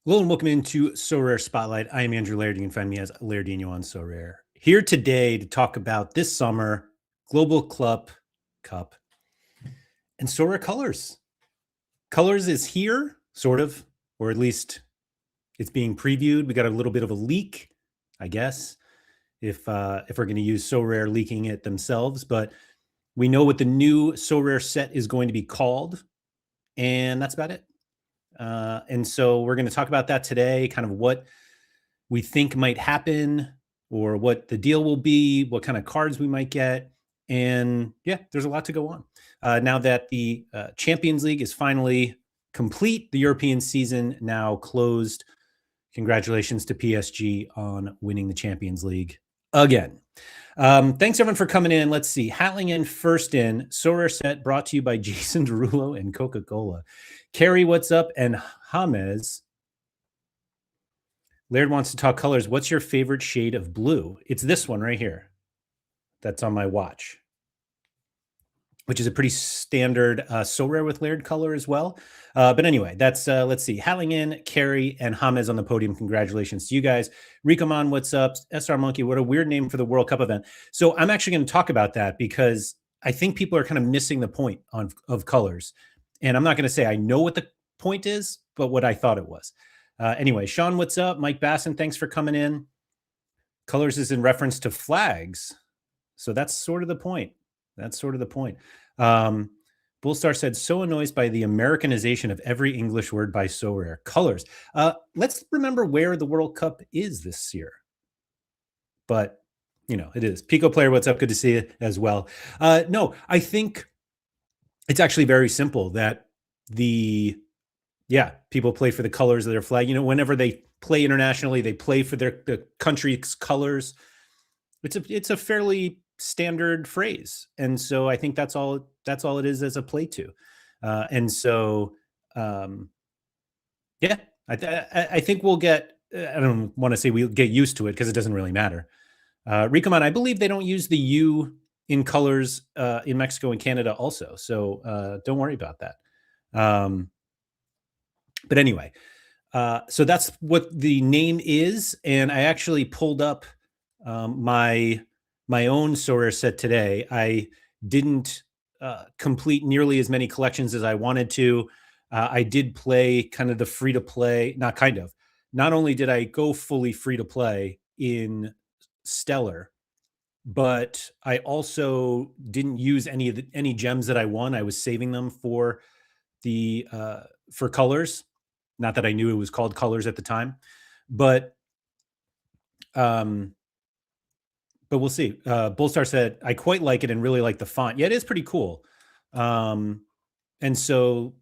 Hello and welcome into Sorare Spotlight. I am Andrew Laird. You can find me as Lairdino on Sorare. Here today to talk about this summer Global Club Cup and Sorare Colors. Colors is here, sort of, or at least it's being previewed. We got a little bit of a leak, I guess, if we're going to use Sorare leaking it themselves. But we know what the new Sorare set is going to be called, and that's about it. And so we're going to talk about that today, kind of what we think might happen or what the deal will be, what kind of cards we might get. And yeah, there's a lot to go on. Now that the Champions League is finally complete, the European season now closed. Congratulations to PSG on winning the Champions League again. Thanks everyone for coming in. Let's see. Hatling in first in. Sorare set brought to you by Jason Derulo and Coca-Cola. Carrie, what's up? And James. Laird wants to talk colors. What's your favorite shade of blue? It's this one right here. That's on my watch, which is a pretty standard Sorare with Laird color as well. But anyway, that's, let's see. Halligan, Carrie, and James on the podium. Congratulations to you guys. Rikoman, what's up? SR Monkey, what a weird name for the World Cup event. So I'm actually going to talk about that because I think people are kind of missing the point of colors. And I'm not going to say I know what the point is, but what I thought it was. Anyway, Sean, what's up? Mike Basson, thanks for coming in. Colors is in reference to flags. So that's sort of the point. That's sort of the point. Bullstar said, so annoyed by the Americanization of every English word by Sorare. Colors. Let's remember where the World Cup is this year. But, you know, it is. Pico Player, what's up? Good to see you as well. No, I think it's actually very simple that people play for the colors of their flag. You know, whenever they play internationally, they play for the country's colors. It's a fairly standard phrase, and so I think that's all it is as a play to. And so, yeah, I think we'll get. I don't want to say we'll get used to it because it doesn't really matter. Rikoman, I believe they don't use the U in colors in Mexico and Canada also, so don't worry about that. But anyway, so that's what the name is. And I actually pulled up my own Sorare set today. I didn't complete nearly as many collections as I wanted to. I did play kind of the free to play, not only did I go fully free to play in Stellar, but I also didn't use any gems that I won. I was saving them for colors. Not that I knew it was called colors at the time, but we'll see. Bullstar said, I quite like it and really like the font. Yeah, it is pretty cool. And so,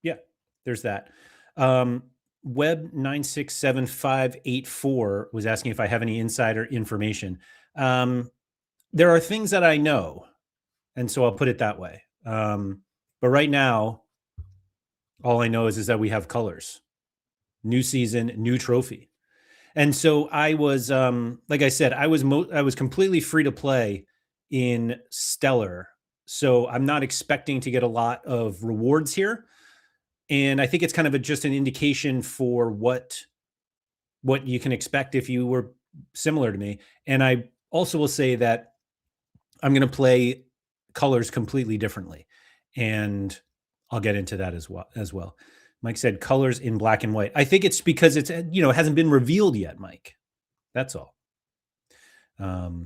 yeah, there's that. Web 967584 was asking if I have any insider information. There are things that I know, and so I'll put it that way. But right now, all I know is that we have colors. New season, new trophy. And so I was, like I said, I was completely free to play in Stellar. So I'm not expecting to get a lot of rewards here. And I think it's kind of just an indication for what you can expect if you were similar to me. And I also will say that I'm going to play colors completely differently. And I'll get into that as well. Mike said colors in black and white. I think it's because it's, it hasn't been revealed yet, Mike. That's all. So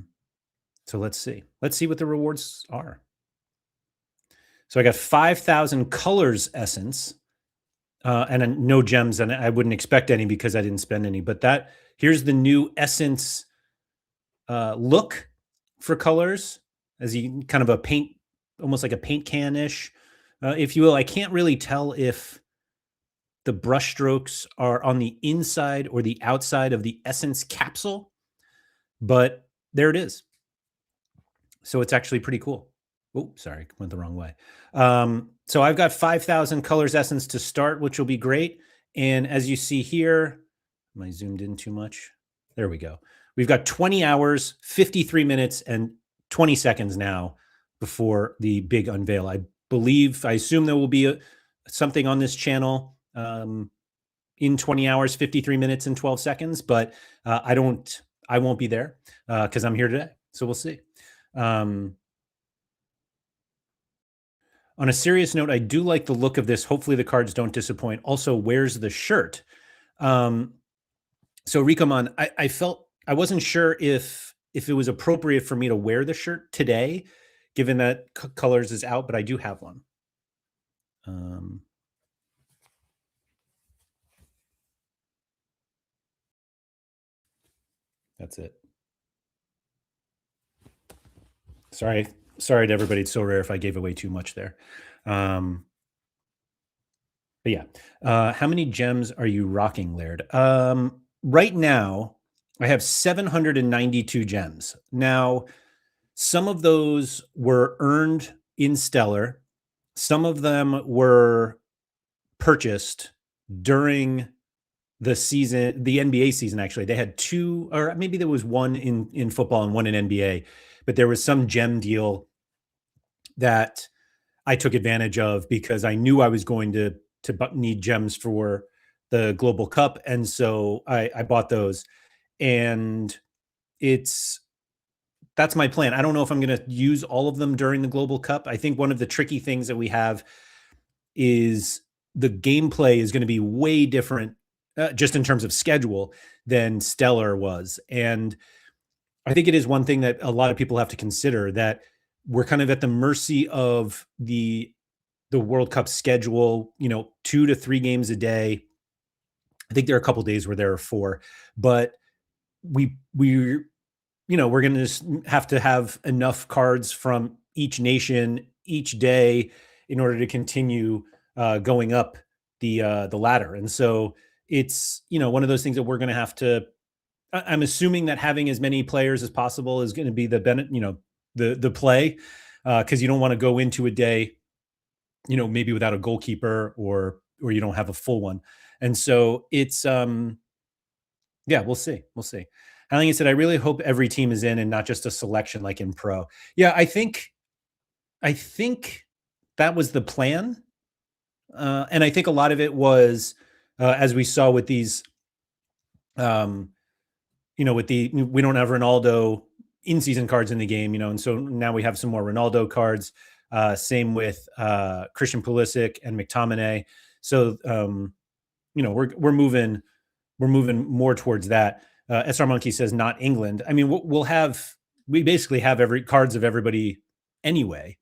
let's see. Let's see what the rewards are. So I got 5,000 colors essence and no gems, and I wouldn't expect any because I didn't spend any. But here's the new essence look for colors, as you kind of a paint, almost like a paint can-ish. If you will. I can't really tell if the brush strokes are on the inside or the outside of the essence capsule, but there it is. So it's actually pretty cool. Oh, sorry, went the wrong way. So I've got 5,000 colors essence to start, which will be great. And as you see here, am I zoomed in too much? There we go. We've got 20 hours, 53 minutes, and 20 seconds now before the big unveil. I assume there will be something on this channel in in 20 hours, 53 minutes, and 12 seconds, but I won't be there because I'm here today. So we'll see. Um, on a serious note, I do like the look of this. Hopefully, the cards don't disappoint. Also, where's the shirt? Um, so Rikoman, I felt I wasn't sure if it was appropriate for me to wear the shirt today, given that Colors is out, but I do have one. Um, that's it. Sorry, sorry to everybody. It's so rare if I gave away too much there. Um, but yeah, how many gems are you rocking, Laird? Right now, I have 792 gems. Now, some of those were earned in Stellar. Some of them were purchased during the season, the NBA season. Actually, they had two, or maybe there was one in football and one in NBA. But there was some gem deal that I took advantage of because I knew I was going to need gems for the Global Cup, and so I bought those. And it's that's my plan. I don't know if I'm going to use all of them during the Global Cup. I think one of the tricky things that we have is the gameplay is going to be way different, just in terms of schedule, than Stellar was, and I think it is one thing that a lot of people have to consider, that we're kind of at the mercy of the World Cup schedule, 2 to 3 games a day. I think there are a couple days where there are 4, but we we're going to just have to have enough cards from each nation each day in order to continue going up the ladder. And so it's, one of those things that we're going to have to I'm assuming that having as many players as possible is going to be the benefit, the play, because you don't want to go into a day, maybe without a goalkeeper, or you don't have a full one. And so it's yeah, we'll see. We'll see. And like I said, I really hope every team is in and not just a selection like in pro. Yeah, I think that was the plan. And I think a lot of it was as we saw with these um we don't have Ronaldo in-season cards in the game, and so now we have some more Ronaldo cards. Same with Christian Pulisic and McTominay. So we're moving more towards that. SR Monkey says not England. I mean, we basically have every cards of everybody anyway,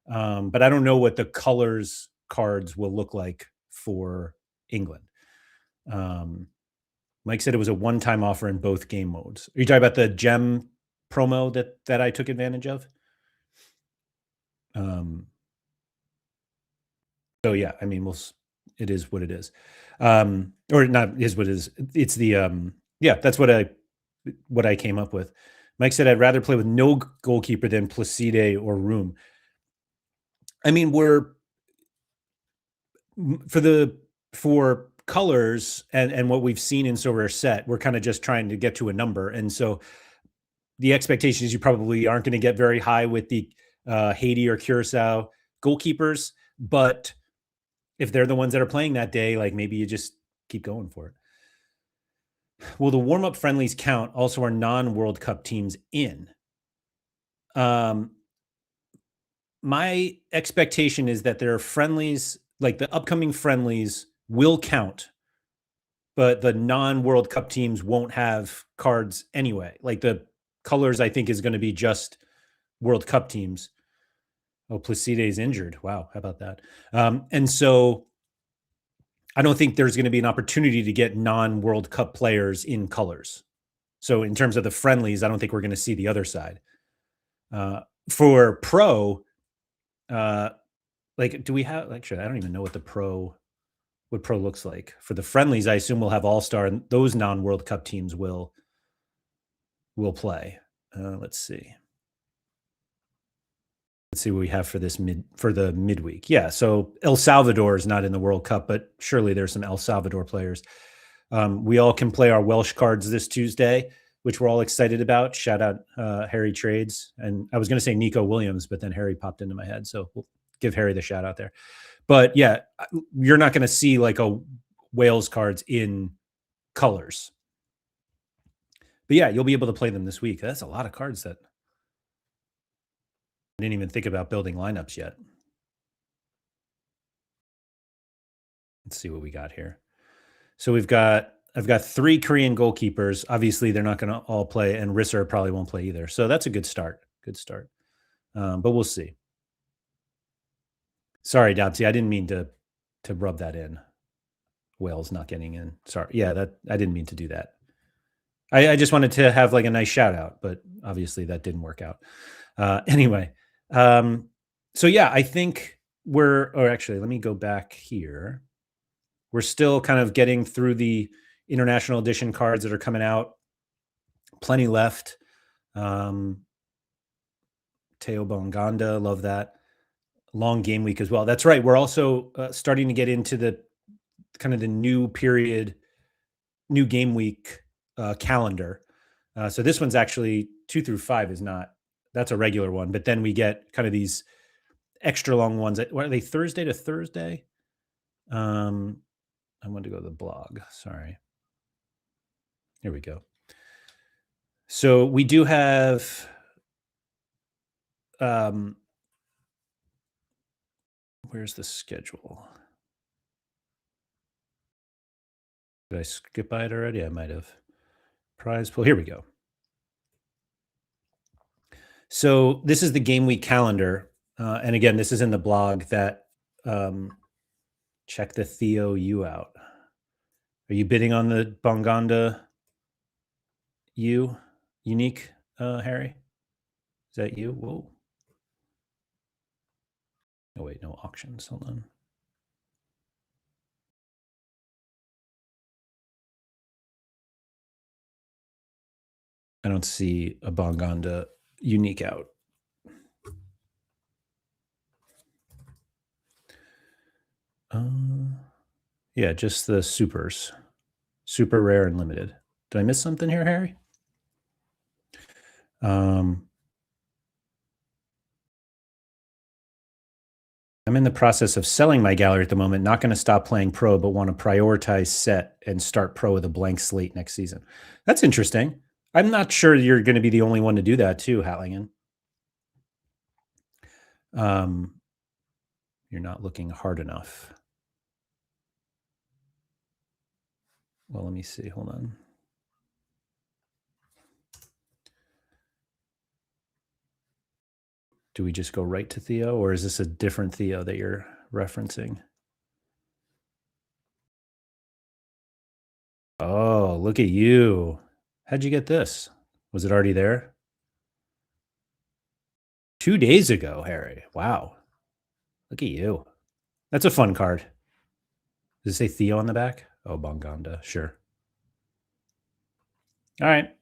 but I don't know what the colors cards will look like for England. Mike said it was a one-time offer in both game modes. Are you talking about the gem promo that I took advantage of? Um, so yeah, I mean, it is what it is. Or not is what it is. It's the yeah, that's what I came up with. Mike said I'd rather play with no goalkeeper than Placide or Room. I mean, for colors and what we've seen in So Rare Set, we're kind of just trying to get to a number, and so the expectation is you probably aren't going to get very high with the Haiti or Curacao goalkeepers, but if they're the ones that are playing that day, like maybe you just keep going for it. Will the warm-up friendlies count? Also, are non-World Cup teams in? My expectation is that there are friendlies, like the upcoming friendlies will count, but the non-World Cup teams won't have cards anyway. Like the colors, I think, is going to be just World Cup teams. Oh, Placide is injured. Wow, how about that? And so I don't think there's going to be an opportunity to get non-World Cup players in colors. So in terms of the friendlies, I don't think we're going to see the other side. For pro, like, do we have? Actually, I don't even know what pro looks like for the friendlies. I assume we'll have All Star, and those non-World Cup teams will play. Let's see. Let's see what we have for the midweek. Yeah, so El Salvador is not in the World Cup, but surely there's some El Salvador players. We all can play our Welsh cards this Tuesday, which we're all excited about. Shout out Harry Trades. And I was going to say Nico Williams, but then Harry popped into my head. So we'll give Harry the shout out there. But yeah, you're not going to see like a Wales cards in colors. But yeah, you'll be able to play them this week. That's a lot of cards that I didn't even think about building lineups yet. Let's see what we got here. So I've got 3 Korean goalkeepers. Obviously, they're not going to all play, and Risser probably won't play either. So that's a good start. Good start. But we'll see. Sorry, Dopsy, I didn't mean to rub that in. Wales not getting in. Sorry. Yeah, that I didn't mean to do that. I just wanted to have like a nice shout out, but obviously that didn't work out. Anyway, so yeah, I think or actually, let me go back here. We're still kind of getting through the international edition cards that are coming out. Plenty left. Teo Bonganda, love that. Long game week as well. That's right. We're also starting to get into the kind of the new period, new game week calendar. So this one's actually 2 through 5 is not, that's a regular one. But then we get kind of these extra long ones. What are they, Thursday to Thursday? I want to go to the blog. Sorry. Here we go. So we do have where's the schedule? Did I skip by it already? I might have. Prize pool. Here we go. So this is the game week calendar. And again, this is in the blog that check the Theo U out. Are you bidding on the Bonganda U unique, Harry? Is that you? Whoa. Oh, wait, no auctions. Hold on. I don't see a Bonganda unique out. Yeah, just the supers. Super rare and limited. Did I miss something here, Harry? I'm in the process of selling my gallery at the moment. Not going to stop playing pro, but want to prioritize set and start pro with a blank slate next season. That's interesting. I'm not sure you're going to be the only one to do that too, Halligan. You're not looking hard enough. Well, let me see. Hold on. Do we just go right to Theo, or is this a different Theo that you're referencing? Oh, look at you. How'd you get this? Was it already there? 2 days ago, Harry. Wow. Look at you. That's a fun card. Does it say Theo on the back? Oh, Bonganda. Sure. All right.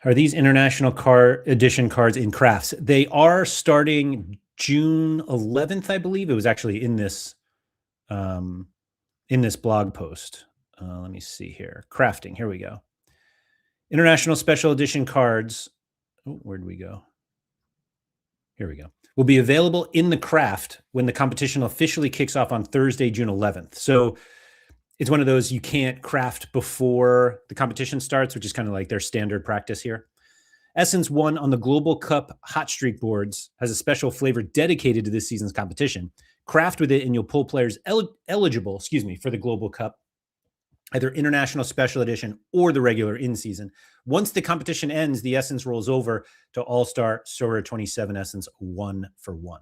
Are these international card edition cards in crafts? They are starting June 11th, I believe. It was actually in this blog post. Let me see here. Crafting. Here we go. International special edition cards. Oh, where'd we go? Here we go. Will be available in the craft when the competition officially kicks off on Thursday, June 11th. So it's one of those you can't craft before the competition starts, which is kind of like their standard practice here. Essence One on the Global Cup Hot Streak boards has a special flavor dedicated to this season's competition. Craft with it, and you'll pull players eligible, for the Global Cup, either International Special Edition or the regular in-season. Once the competition ends, the Essence rolls over to All-Star Sorare 27 Essence 1-for-1.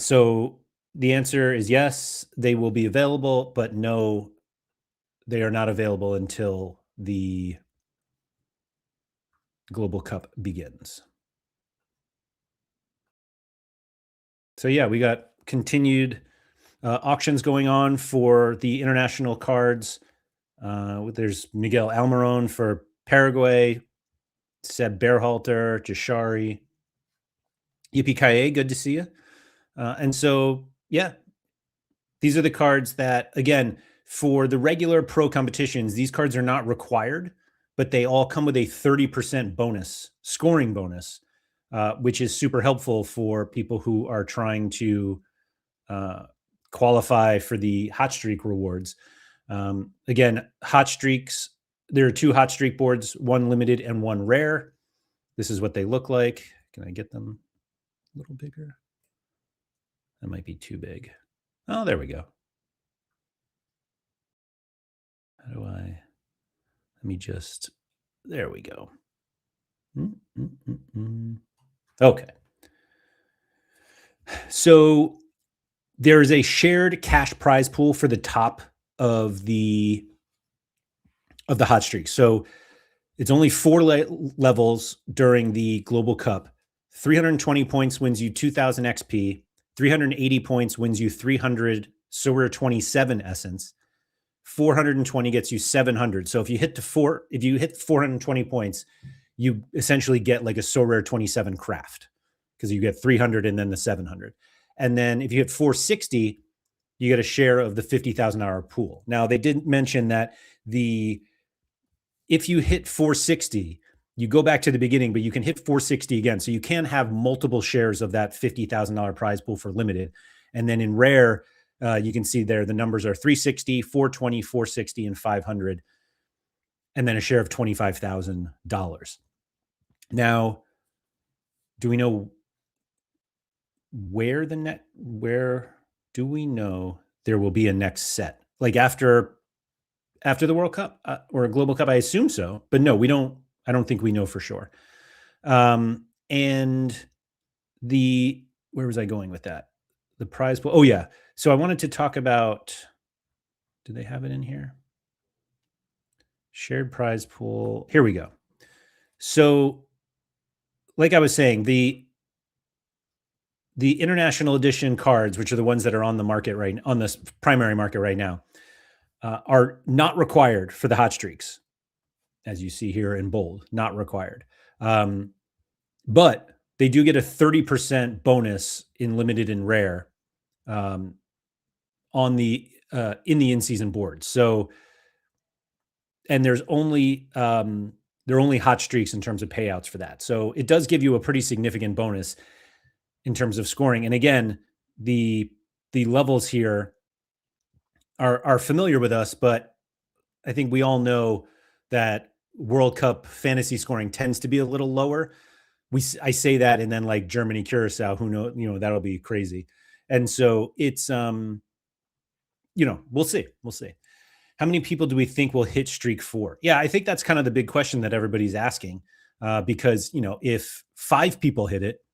So the answer is yes, they will be available, but no, they are not available until the Global Cup begins. So yeah, we got continued auctions going on for the international cards. There's Miguel Almiron for Paraguay, Seb Berhalter, Jashari, Yippee Kaye, good to see you. And so, yeah, these are the cards that, again, for the regular pro competitions, these cards are not required, but they all come with a 30% bonus, scoring bonus, which is super helpful for people who are trying to qualify for the hot streak rewards. Again, hot streaks, there are 2 hot streak boards, one limited and one rare. This is what they look like. Can I get them a little bigger? That might be too big. Oh, there we go. How do I, let me just, there we go. Okay. So there is a shared cash prize pool for the top of the hot streak. So it's only 4 levels during the Global Cup. 320 points wins you 2,000 XP. 380 points wins you 300 Sorare 27 Essence. 420 gets you 700. So if you hit 420 points, you essentially get like a Sorare 27 craft because you get 300 and then the 700. And then if you hit 460, you get a share of the $50,000 pool. Now they didn't mention that if you hit 460, you go back to the beginning, but you can hit 460 again. So you can have multiple shares of that $50,000 prize pool for limited. And then in rare, you can see there the numbers are 360, 420, 460, and 500, and then a share of $25,000. Now, do we know where do we know there will be a next set? Like after the World Cup or a Global Cup? I assume so, but no, we don't. I don't think we know for sure. And where was I going with that? The prize pool. Oh yeah. So I wanted to talk about, do they have it in here? Shared prize pool. Here we go. So like I was saying, the international edition cards, which are the ones that are on the market on this primary market right now, are not required for the hot streaks, as you see here in bold, not required. But they do get a 30% bonus in limited and rare on the in the in-season board. So, and they're only hot streaks in terms of payouts for that. So it does give you a pretty significant bonus in terms of scoring. And again, the levels here are familiar with us, but I think we all know that World Cup fantasy scoring tends to be a little lower. I say that, and then like Germany, Curacao, who knows, that'll be crazy. And so it's we'll see. How many people do we think will hit streak 4? Yeah, I think that's kind of the big question that everybody's asking, because if 5 people hit it,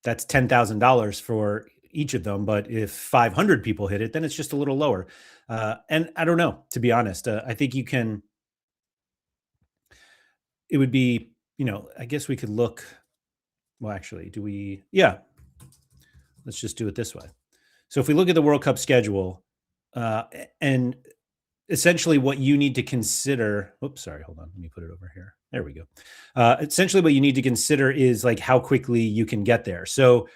that's $10,000 for each of them. But if 500 people hit it, then it's just a little lower. And I don't know, to be honest. I think it would be, I guess we could look. Well, actually, yeah, let's just do it this way. So if we look at the World Cup schedule, and essentially what you need to consider, oops, sorry, hold on. Let me put it over here. There we go. Essentially what you need to consider is like how quickly you can get there. So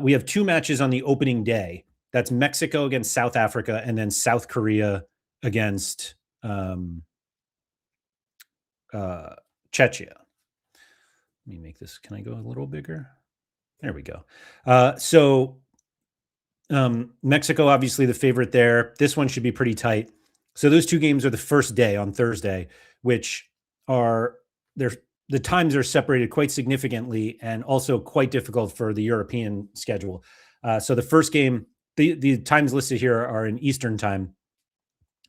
we have 2 matches on the opening day. That's Mexico against South Africa, and then South Korea against Czechia. Let me make this, can I go a little bigger? There we go. Mexico, obviously the favorite there. This one should be pretty tight. So those 2 games are the first day on Thursday, which are the times are separated quite significantly and also quite difficult for the European schedule. So the first game, the times listed here are in Eastern time.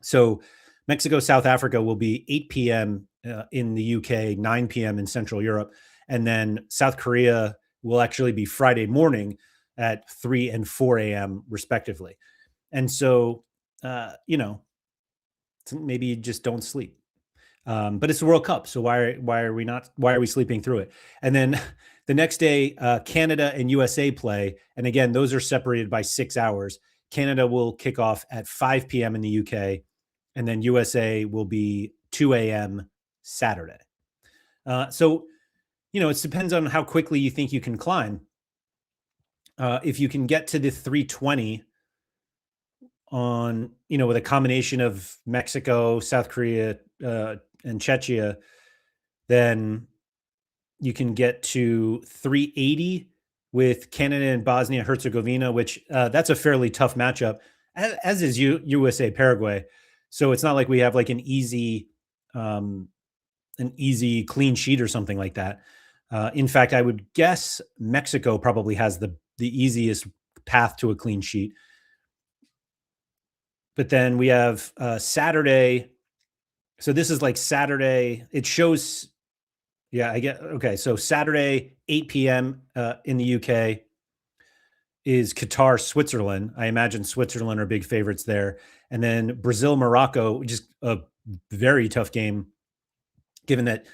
So Mexico, South Africa will be 8 p.m. In the UK, 9 p.m. in Central Europe. And then South Korea will actually be Friday morning at 3 and 4 a.m. respectively. And so, maybe you just don't sleep. But it's the World Cup. So why are we sleeping through it? And then the next day, Canada and USA play. And again, those are separated by 6 hours. Canada will kick off at 5 p.m. in the UK, and then USA will be 2 a.m. Saturday. So, it depends on how quickly you think you can climb. If you can get to the 320 on, with a combination of Mexico, South Korea, and Czechia, then you can get to 380 with Canada and Bosnia Herzegovina, which that's a fairly tough matchup, as is USA Paraguay. So it's not like we have like um, an easy clean sheet or something like that. In fact, I would guess Mexico probably has the easiest path to a clean sheet. But then we have Saturday. So this is like Saturday. It shows. Yeah, I get. Okay, so Saturday 8 p.m. In the UK is Qatar, Switzerland. I imagine Switzerland are big favorites there. And then Brazil, Morocco, which is a very tough game, given that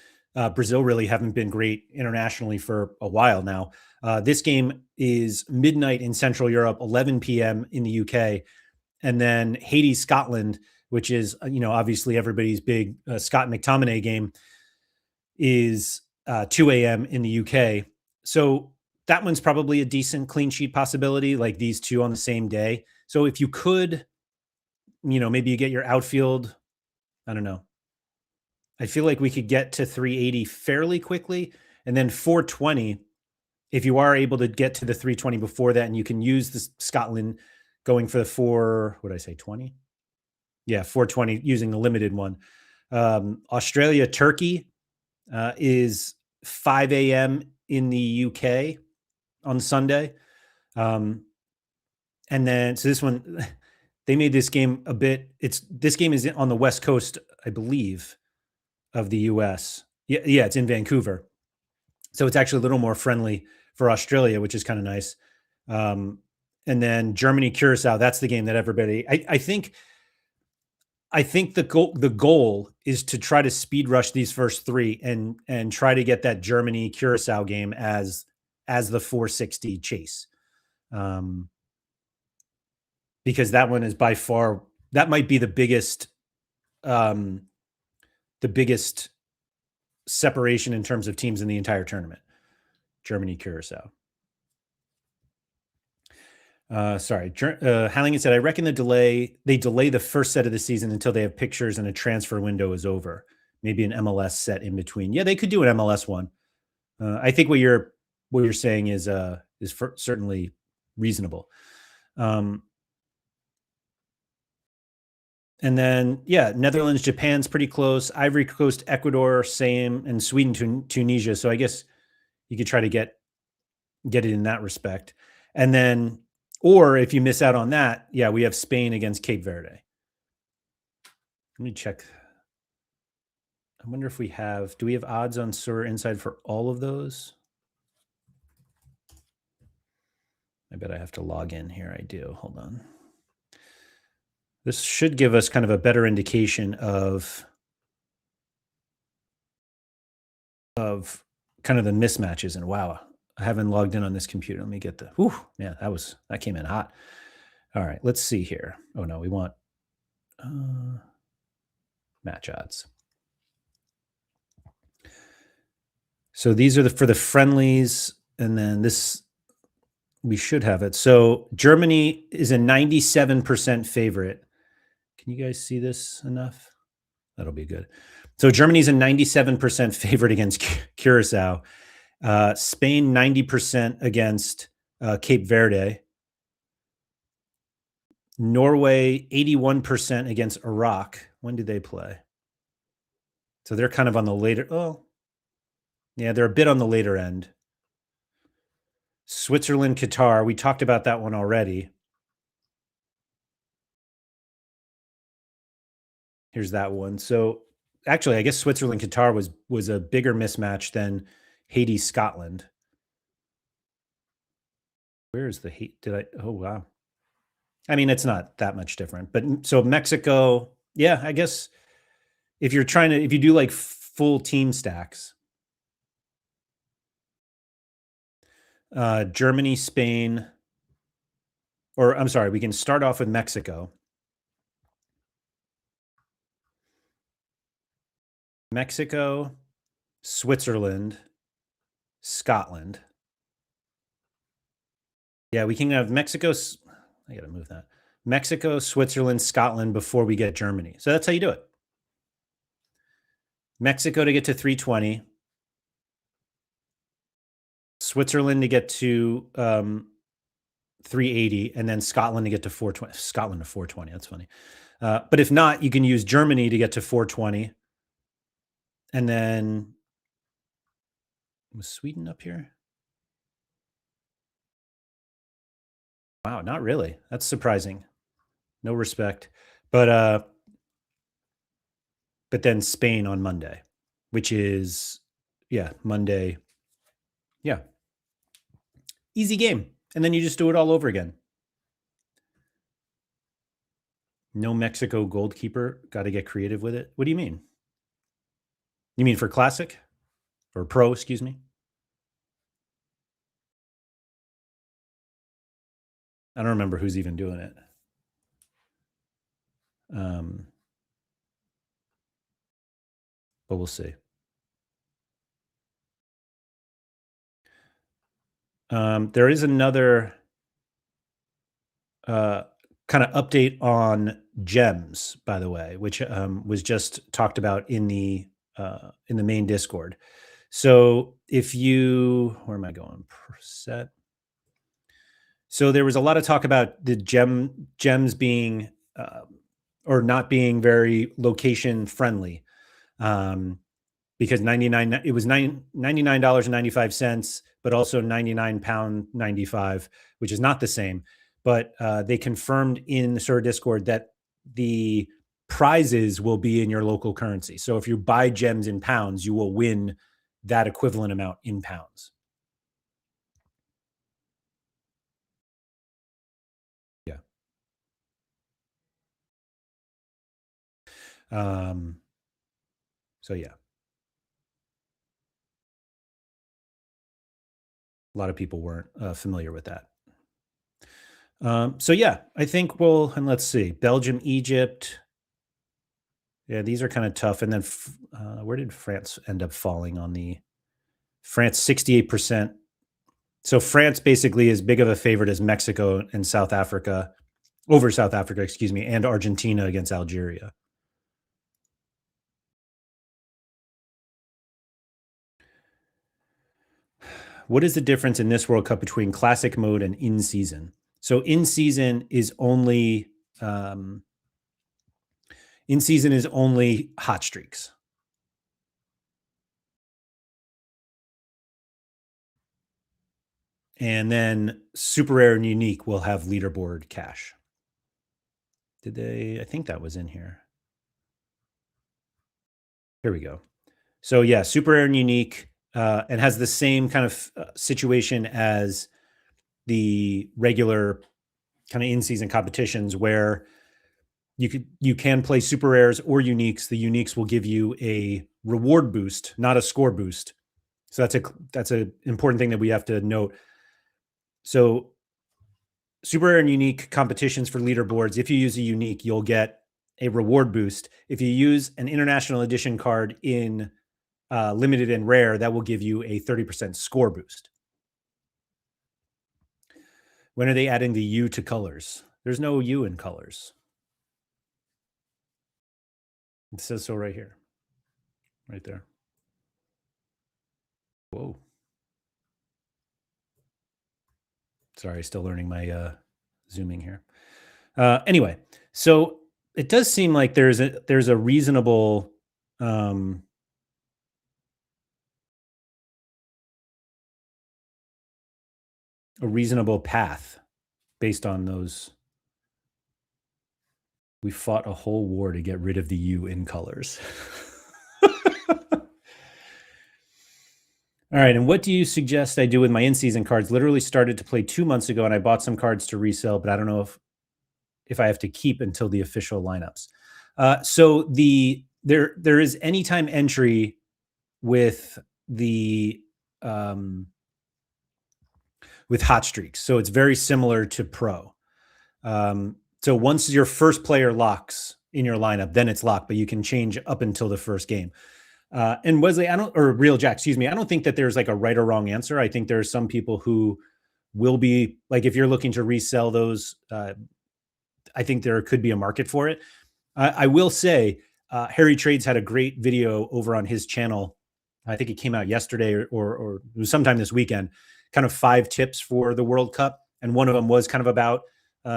Brazil really haven't been great internationally for a while now. This game is midnight in Central Europe, 11 p.m. in the UK. And then Haiti, Scotland, which is, obviously everybody's big Scott McTominay game, is 2 a.m. in the UK. So that one's probably a decent clean sheet possibility, like these two on the same day. So if you could, maybe you get your outfield, I don't know. I feel like we could get to 380 fairly quickly. And then 420, if you are able to get to the 320 before that, and you can use the Scotland going for the what did I say, 20? Yeah, 420 using the limited one. Australia, Turkey is 5 a.m. in the UK on Sunday. And then, so this one, they made this game a bit, this game is on the West Coast, I believe, of the US. Yeah, it's in Vancouver. So it's actually a little more friendly for Australia, which is kind of nice. And then Germany, Curacao, that's the game that everybody, I think the goal is to try to speed rush these first three and try to get that Germany Curacao game as the 460 chase, because that one is by far, that might be um, the biggest separation in terms of teams in the entire tournament. Germany Curacao. Sorry, Halligan said, I reckon they delay the first set of the season until they have pictures and a transfer window is over. Maybe an MLS set in between. Yeah, they could do an MLS one. I think what you're saying is certainly reasonable. And then Netherlands, Japan's pretty close. Ivory Coast, Ecuador, same, and Sweden, Tunisia. So I guess you could try to get it in that respect. And then, or if you miss out on that, we have Spain against Cape Verde. Let me check. I wonder if do we have odds on Sorare Inside for all of those? I bet I have to log in here. I do. Hold on. This should give us kind of a better indication of kind of the mismatches. And wow, I haven't logged in on this computer. Let me get that came in hot. All right, let's see here. Oh no, we want match odds. So these are for the friendlies, and then this, we should have it. So Germany is a 97% favorite. Can you guys see this enough? That'll be good. So Germany's a 97% favorite against Curacao. Spain, 90% against Cape Verde. Norway, 81% against Iraq. When did they play? So they're kind of on the later. Oh, yeah, they're a bit on the later end. Switzerland, Qatar. We talked about that one already. Here's that one. So actually, I guess Switzerland, Qatar was a bigger mismatch than Haiti, Scotland. Where is the Haiti? Oh, wow. I mean, it's not that much different. But so Mexico, I guess if you do like full team stacks, Germany, Spain, or I'm sorry, we can start off with Mexico. Mexico, Switzerland, Scotland. Yeah, we can have Mexico. I got to move that. Mexico, Switzerland, Scotland before we get Germany. So that's how you do it. Mexico to get to 320. Switzerland to get to 380, and then Scotland to get to 420. Scotland to 420. That's funny. But if not, you can use Germany to get to 420. And then was Sweden up here? Wow, not really. That's surprising. No respect. But then Spain on Monday, which is yeah, Monday. Yeah. Easy game. And then you just do it all over again. No Mexico goalkeeper. Got to get creative with it. What do you mean? You mean for classic or pro, excuse me? I don't remember who's even doing it. Um, but we'll see. There is another uh, kind of update on gems, by the way, which was just talked about in the main Discord. So if you, where am I going? Set. So there was a lot of talk about the gems being or not being very location friendly. Um, because 99 it was $99.95, but also 99 pound 95, which is not the same. But they confirmed in the Sur Discord that the prizes will be in your local currency. So if you buy gems in pounds, you will win that equivalent amount in pounds. Yeah. Um, so yeah, a lot of people weren't familiar with that. So yeah, I think we'll, and let's see, Belgium, Egypt. Yeah, these are kind of tough. And then where did France end up falling on the France 68%? So France basically is big of a favorite as Mexico and South Africa over South Africa, excuse me, and Argentina against Algeria. What is the difference in this World Cup between classic mode and in season? So um, in season is only hot streaks. And then super rare and unique will have leaderboard cash. Did they? I think that was in here. Here we go. So yeah, super rare and unique, and has the same kind of situation as the regular kind of in-season competitions where you can play super rares or uniques. The uniques will give you a reward boost, not a score boost. So that's a important thing that we have to note. So super rare and unique competitions for leaderboards. If you use a unique, you'll get a reward boost. If you use an international edition card in limited and rare, that will give you a 30% score boost. When are they adding the U to colors? There's no U in colors. It says so right here, right there. Whoa. Sorry, still learning my zooming here. Anyway, so it does seem like there's a reasonable a reasonable path based on those. We fought a whole war to get rid of the U in colors. All right, and what do you suggest I do with my in-season cards? Literally started to play 2 months ago, and I bought some cards to resell, but I don't know if I have to keep until the official lineups. So there is anytime entry with the with hot streaks, so it's very similar to pro. So once your first player locks in your lineup, then it's locked, but you can change up until the first game. And Wesley, or Real Jack, excuse me, I don't think that there's like a right or wrong answer. I think there are some people who will be like, if you're looking to resell those, I think there could be a market for it. I will say, Harry Trades had a great video over on his channel. I think it came out yesterday or it was sometime this weekend, kind of 5 tips for the World Cup, and one of them was kind of about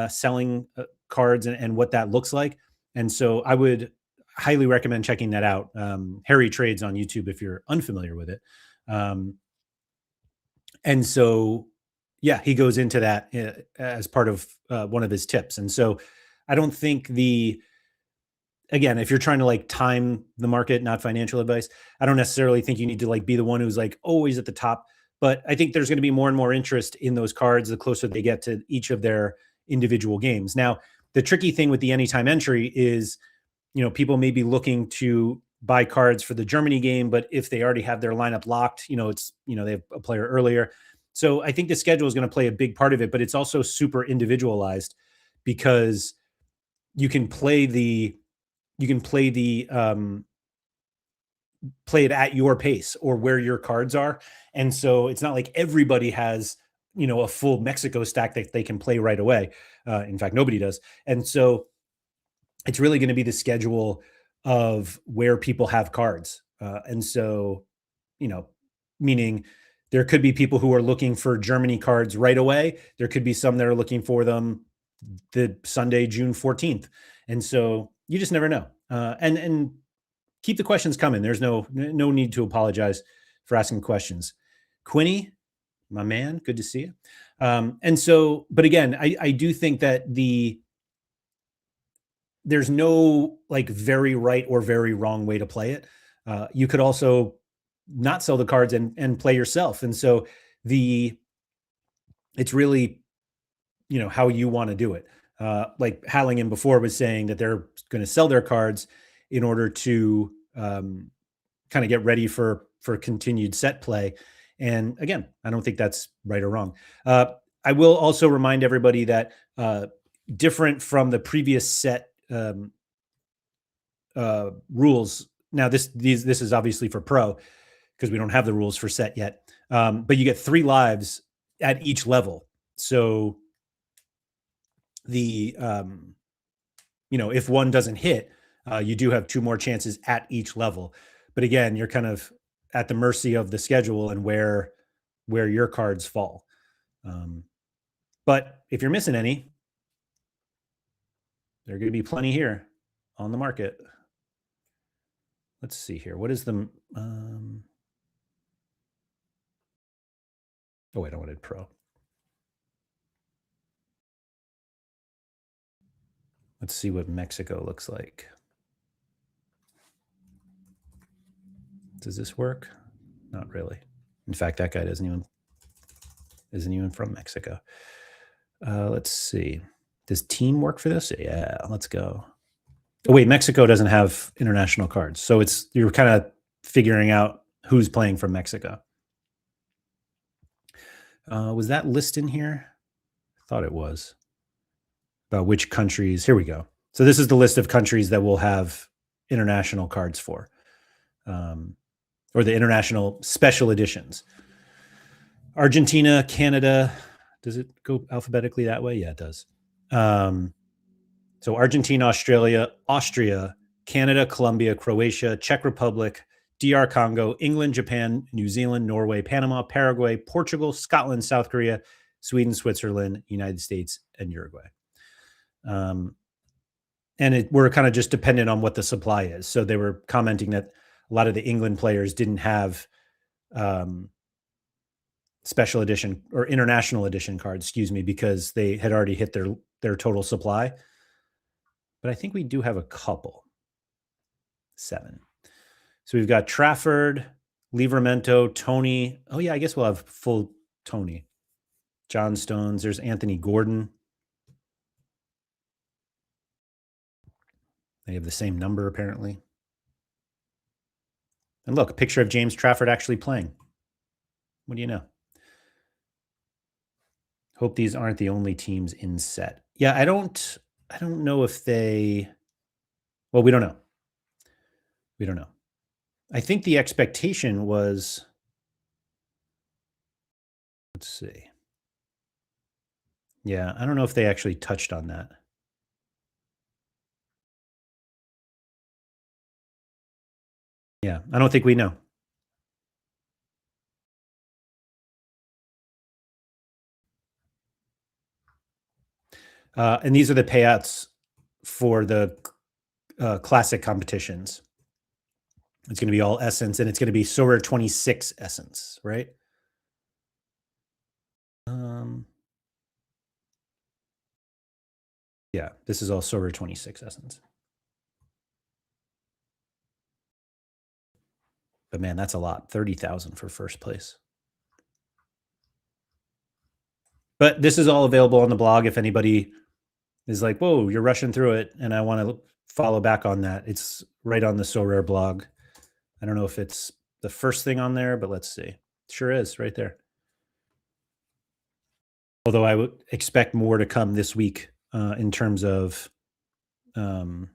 selling cards and what that looks like. And so I would highly recommend checking that out. Harry Trades on YouTube if you're unfamiliar with it. Um, and so, yeah, he goes into that as part of one of his tips. And so I don't think again, if you're trying to like time the market, not financial advice, I don't necessarily think you need to like be the one who's like always at the top. But I think there's going to be more and more interest in those cards the closer they get to each of their individual games. Now, the tricky thing with the anytime entry is, people may be looking to buy cards for the Germany game, but if they already have their lineup locked, they have a player earlier. So I think the schedule is going to play a big part of it, but it's also super individualized because you can play the you can play it at your pace or where your cards are. And so it's not like everybody has, a full Mexico stack that they can play right away. In fact, nobody does. And so it's really going to be the schedule of where people have cards. And so, you know, meaning there could be people who are looking for Germany cards right away. There could be some that are looking for them the Sunday, June 14th. And so you just never know. And keep the questions coming. There's no need to apologize for asking questions. Quinny, my man, good to see you. And so, but again, I do think that there's no like very right or very wrong way to play it. You could also not sell the cards and play yourself. And so it's really, how you want to do it. Like Halligan before was saying that they're going to sell their cards in order to kind of get ready for continued set play. And again, I don't think that's right or wrong. I will also remind everybody that different from the previous set rules. Now, this is obviously for pro because we don't have the rules for set yet. But you get 3 lives at each level. So the if one doesn't hit, you do have 2 more chances at each level. But again, you're kind of at the mercy of the schedule and where your cards fall. But if you're missing any, there are going to be plenty here on the market. Let's see here. What is the oh wait, I wanted pro. Let's see what Mexico looks like. Does this work? Not really. In fact, that guy isn't even from Mexico. Let's see. Does team work for this? Yeah, let's go. Oh, wait, Mexico doesn't have international cards. So you're kind of figuring out who's playing from Mexico. Was that list in here? I thought it was. About which countries. Here we go. So this is the list of countries that will have international cards for, or the international special editions. Argentina, Canada. Does it go alphabetically that way? Yeah, it does. So Argentina, Australia, Austria, Canada, Colombia, Croatia, Czech Republic, DR Congo, England, Japan, New Zealand, Norway, Panama, Paraguay, Portugal, Scotland, South Korea, Sweden, Switzerland, United States, and Uruguay. And we're kind of just dependent on what the supply is. So they were commenting that a lot of the England players didn't have special edition or international edition cards, excuse me, because they had already hit their total supply. But I think we do have a couple. 7. So we've got Trafford, Livramento, Tony. Oh yeah, I guess we'll have full Tony. John Stones. There's Anthony Gordon. They have the same number apparently. And look, a picture of James Trafford actually playing. What do you know? Hope these aren't the only teams in set. Yeah, I don't know if well, we don't know. We don't know. I think the expectation was, let's see. Yeah, I don't know if they actually touched on that. Yeah, I don't think we know. And these are the payouts for the classic competitions. It's going to be all essence, and it's going to be Sorare 26 essence, right? Um, yeah, this is all Sorare 26 essence. But man, that's a lot. 30,000 for first place. But this is all available on the blog if anybody is like, whoa, you're rushing through it, and I want to follow back on that. It's right on the Sorare blog. I don't know if it's the first thing on there, but let's see. Sure is right there. Although I would expect more to come this week in terms of um,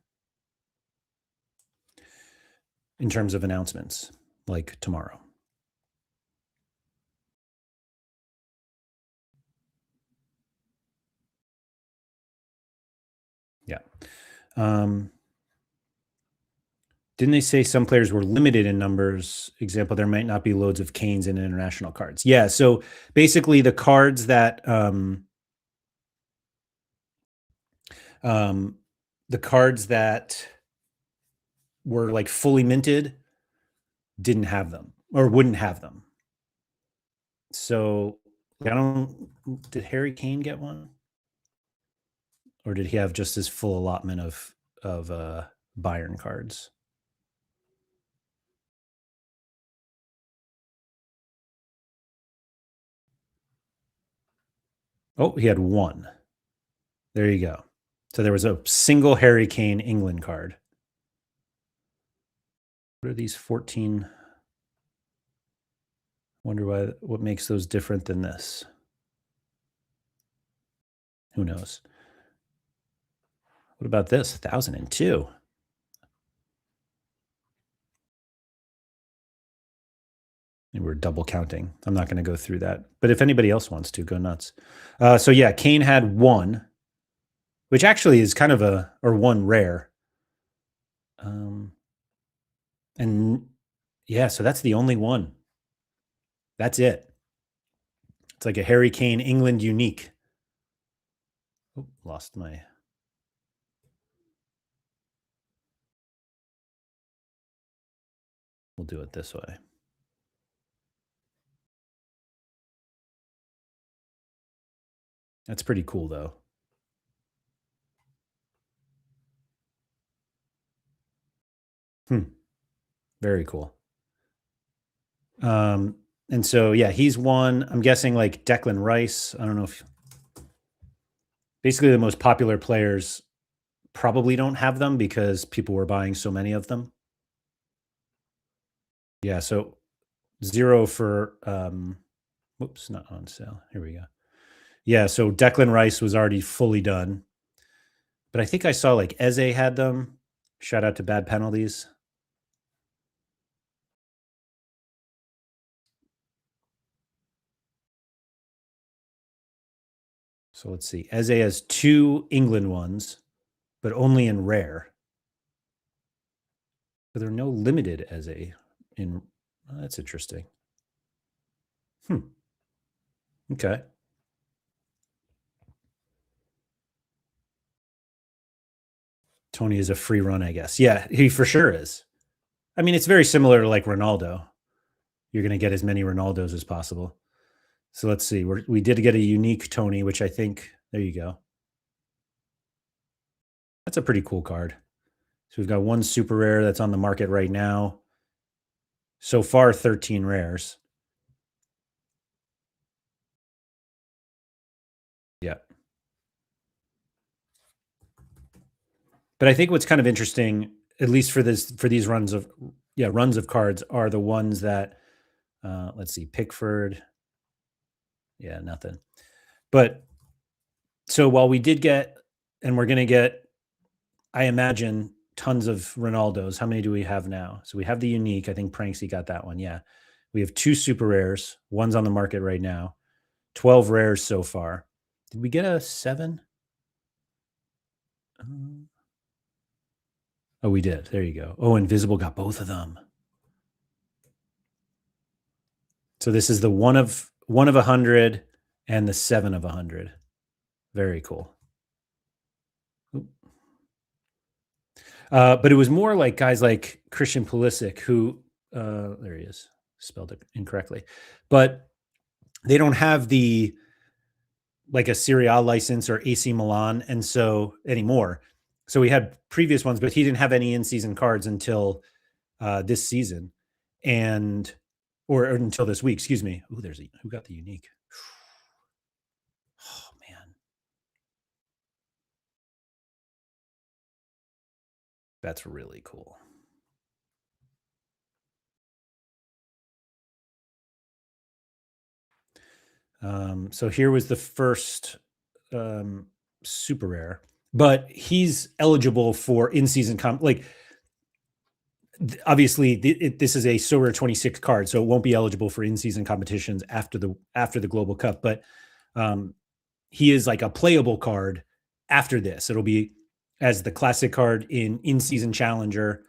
announcements, like tomorrow. Yeah. Didn't they say some players were limited in numbers? Example, there might not be loads of canes in international cards. Yeah. So basically, the cards that um, the cards that were like fully minted didn't have them or wouldn't have them. So I don't. Did Harry Kane get one, or did he have just his full allotment of Bayern cards? Oh, he had one. There you go. So there was a single Harry Kane England card. What are these 14? Wonder what makes those different than this. Who knows? What about this? 1002. And we're double counting. I'm not going to go through that. But if anybody else wants to, go nuts. So yeah, Kane had one, which actually is kind of or one rare. And yeah, so that's the only one. That's it. It's like a Harry Kane England unique. Oh, lost my. We'll do it this way. That's pretty cool, though. Very cool. And so yeah, he's one. I'm guessing like Declan Rice. I don't know if basically the most popular players probably don't have them because people were buying so many of them. Yeah, so 0 for whoops, not on sale. Here we go. Yeah, so Declan Rice was already fully done. But I think I saw like Eze had them. Shout out to Bad Penalties. So let's see. Eze has 2 England ones, but only in rare. But there are no limited Eze in. Oh, that's interesting. Okay. Tony is a free run, I guess. Yeah, he for sure is. I mean, it's very similar to like Ronaldo. You're going to get as many Ronaldos as possible. So let's see. We did get a unique Tony, which I think, there you go. That's a pretty cool card. So we've got one super rare that's on the market right now. So far, 13 rares. Yeah. But I think what's kind of interesting, at least for these runs of cards, are the ones that let's see, Pickford. Yeah, nothing. But so while we did get, and we're gonna get, I imagine, tons of Ronaldos. How many do we have now? So we have the unique. I think Pranksy got that one. Yeah. We have 2 super rares. One's on the market right now. 12 rares so far. Did we get a 7? Oh, we did. There you go. Oh, Invisible got both of them. So this is the one of 100 and the 7 of 100. Very cool. But it was more like guys like Christian Pulisic, who there he is, spelled it incorrectly, but they don't have the like a Serie A license or AC Milan, and so anymore. So we had previous ones, but he didn't have any in-season cards until this season, and or until this week. Excuse me. Oh, there's a who got the unique. Oh man, that's really cool. So here was the first um, super rare, but he's eligible for in-season like obviously this is a Sorare 26 card, so it won't be eligible for in-season competitions after the Global Cup. But um, he is like a playable card after this. It'll be as the classic card in season challenger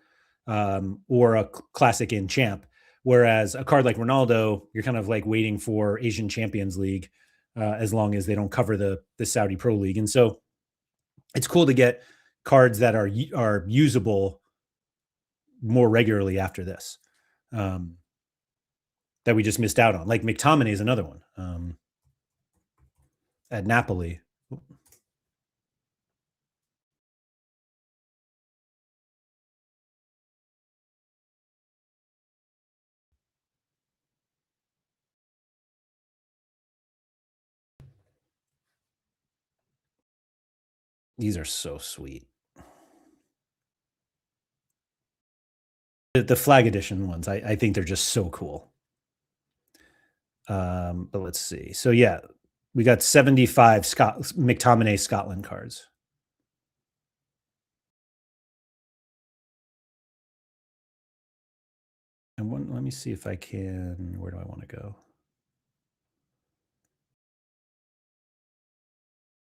or a classic in champ. Whereas a card like Ronaldo, you're kind of like waiting for Asian Champions League as long as they don't cover the Saudi Pro League. And so it's cool to get cards that are usable more regularly after this um, that we just missed out on. Like McTominay is another one at Napoli. These are so sweet. The flag edition ones, I think they're just so cool. But let's see. So yeah, we got 75 McTominay Scotland cards. And let me see if I can. Where do I want to go?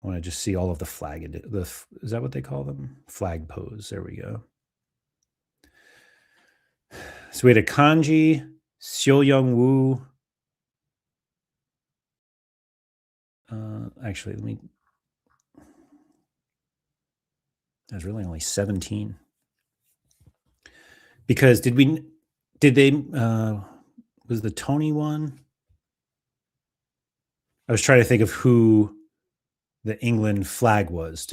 I want to just see all of the is that what they call them? Flag pose. There we go. So we had a Kanji, Seo Young Woo. Actually, let me. There's really only 17. Because did they was the Tony one? I was trying to think of who the England flag was.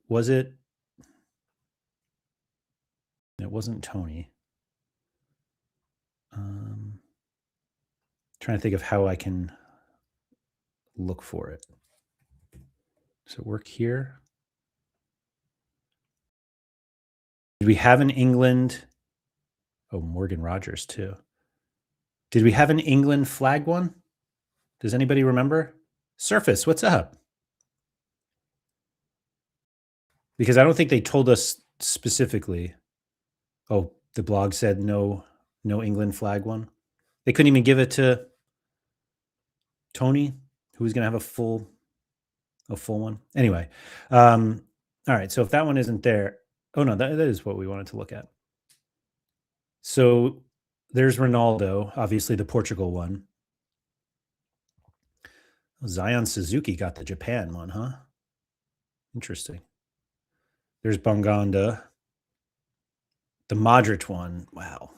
Was it? It wasn't Tony. Trying to think of how I can look for it. Does it work here? Did we have an England? Oh, Morgan Rogers too. Did we have an England flag one? Does anybody remember? Surface, what's up? Because I don't think they told us specifically. Oh, the blog said no England flag one. They couldn't even give it to Tony, who was going to have a full one. Anyway, all right. So if that one isn't there, oh no, that is what we wanted to look at. So there's Ronaldo, obviously the Portugal one. Zion Suzuki got the Japan one, huh? Interesting. There's Banganda. The Modric one. Wow.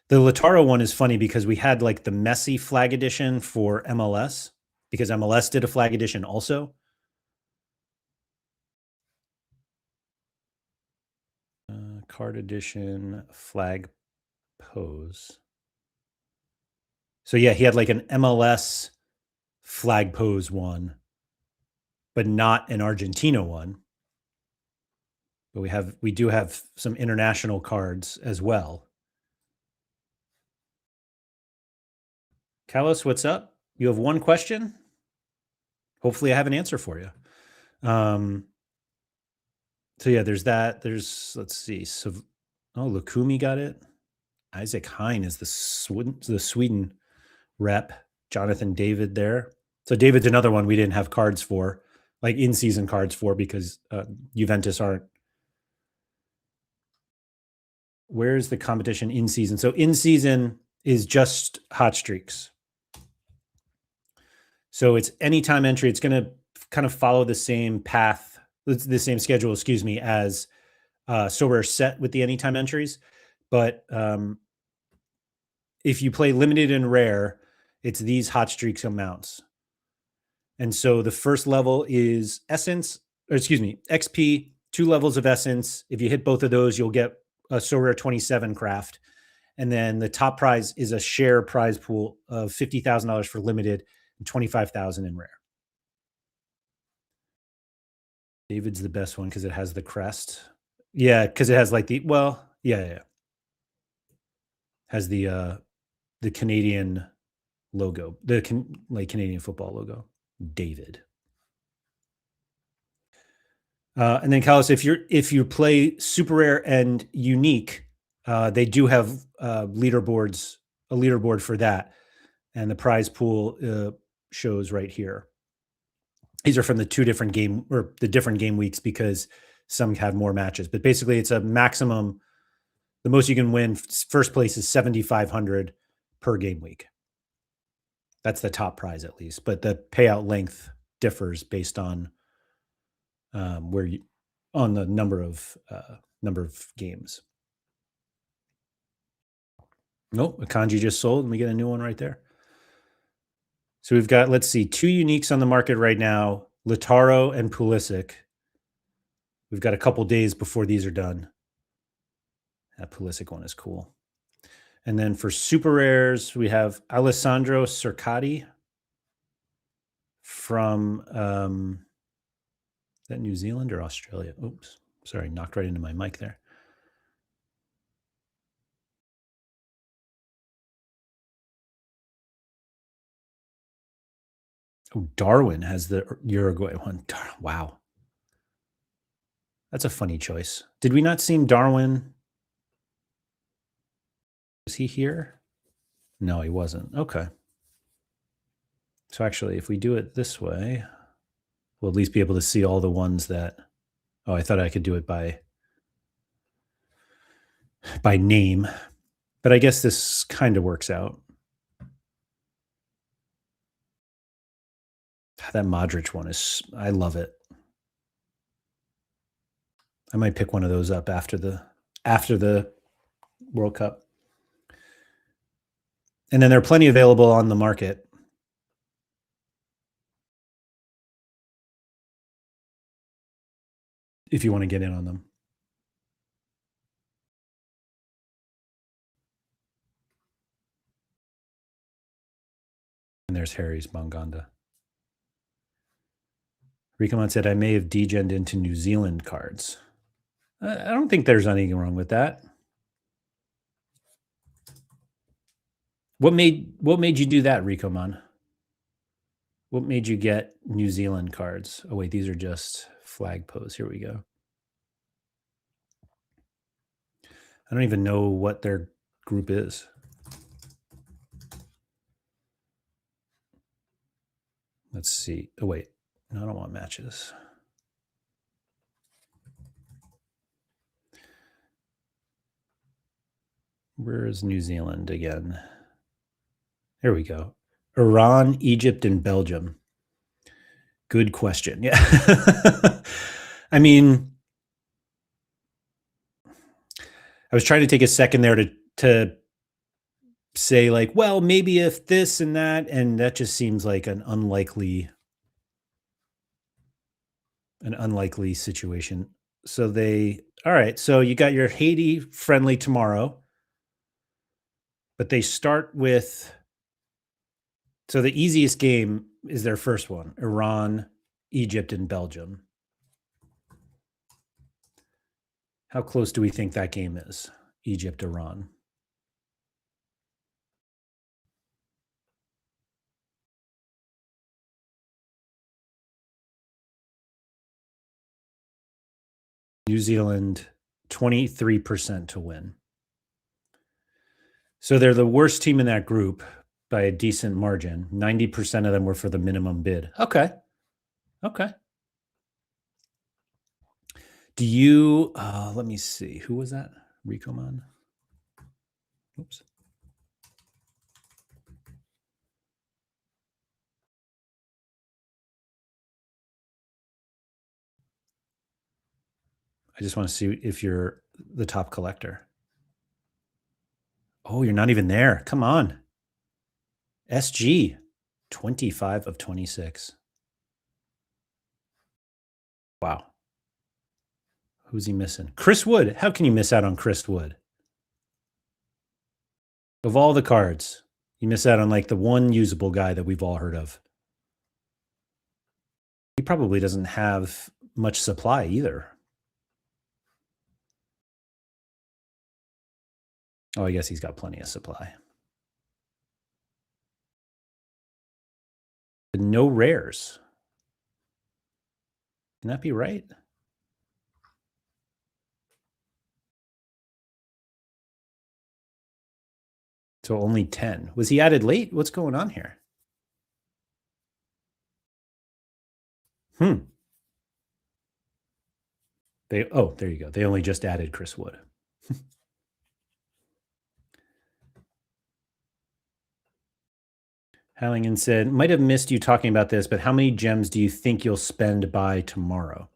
The Lautaro one is funny because we had like the Messi flag edition for MLS because MLS did a flag edition also. Card edition flag pose. So yeah, he had like an MLS flag pose one, but not an Argentina one. But we do have some international cards as well. Carlos, what's up? You have one question? Hopefully I have an answer for you. So yeah, there's that. Let's see. So Lukumi got it. Isaac Hein is the Sweden rep. Jonathan David there. So David's another one we didn't have cards for, like in-season cards for, because Juventus aren't. Where's the competition in season? So in season is just hot streaks. So it's anytime entry. It's going to kind of follow the same path, the same schedule, excuse me, as So rare set with the anytime entries. But if you play limited and rare, it's these hot streaks amounts. And so the first level is essence, or excuse me, XP, 2 levels of essence. If you hit both of those, you'll get a So Rare 27 craft. And then the top prize is a share prize pool of $50,000 for limited and 25,000 in rare. David's the best one because it has the crest. Yeah, because it has like yeah. Has the Canadian logo, like Canadian football logo. David. And then Carlos, if you play super rare and unique, they do have leaderboards, a leaderboard for that, and the prize pool shows right here. These are from the the different game weeks because some have more matches, but basically it's a maximum. The most you can win first place is 7,500 per game week. That's the top prize at least, but the payout length differs based on where you on the number of games. Nope, a kanji just sold, and we get a new one right there. So we've got, let's see, 2 uniques on the market right now, Lataro and Pulisic. We've got a couple days before these are done. That Pulisic one is cool. And then for super rares, we have Alessandro Cercati from is that New Zealand or Australia? Oops, sorry, knocked right into my mic there. Oh, Darwin has the Uruguay one. Wow. That's a funny choice. Did we not see Darwin? Was he here? No, he wasn't. Okay. So actually, if we do it this way, we'll at least be able to see all the ones that. Oh, I thought I could do it by name, but I guess this kind of works out. That Modric one is. I love it. I might pick one of those up after the World Cup. And then there are plenty available on the market if you want to get in on them. And there's Harry's Manganda. Rikaman said, I may have degened into New Zealand cards. I don't think there's anything wrong with that. What made you do that, Rikoman? What made you get New Zealand cards? Oh wait, these are just flag pose. Here we go. I don't even know what their group is. Let's see. Oh wait, no, I don't want matches. Where is New Zealand again? There we go. Iran, Egypt, and Belgium. Good question. Yeah. I mean, I was trying to take a second there to say like, well, maybe if this and that just seems like an unlikely situation. So all right, so you got your Haiti friendly tomorrow, but they start with, so the easiest game is their first one, Iran, Egypt, and Belgium. How close do we think that game is? Egypt, Iran. New Zealand, 23% to win. So they're the worst team in that group by a decent margin. 90% of them were for the minimum bid. Okay. Do you, let me see. Who was that? Rikoman? Oops. I just want to see if you're the top collector. Oh, you're not even there. Come on. SG, 25 of 26. Wow. Who's he missing? Chris Wood. How can you miss out on Chris Wood? Of all the cards, you miss out on like the one usable guy that we've all heard of. He probably doesn't have much supply either. Oh, I guess he's got plenty of supply. No rares. Can that be right? So only 10. Was he added late? What's going on here? There you go. They only just added Chris Wood. Halligan said, might have missed you talking about this, but how many gems do you think you'll spend by tomorrow?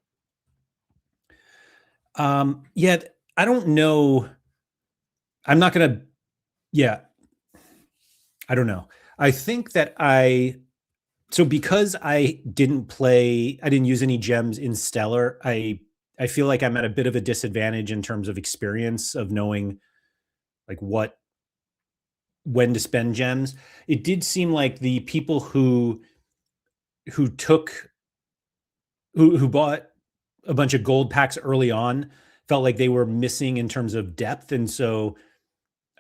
Yeah, I don't know. I'm not going to, yeah, I don't know. I think that so because I didn't use any gems in Stellar, I feel like I'm at a bit of a disadvantage in terms of experience of knowing like when to spend gems. It did seem like the people who took who bought a bunch of gold packs early on felt like they were missing in terms of depth, and so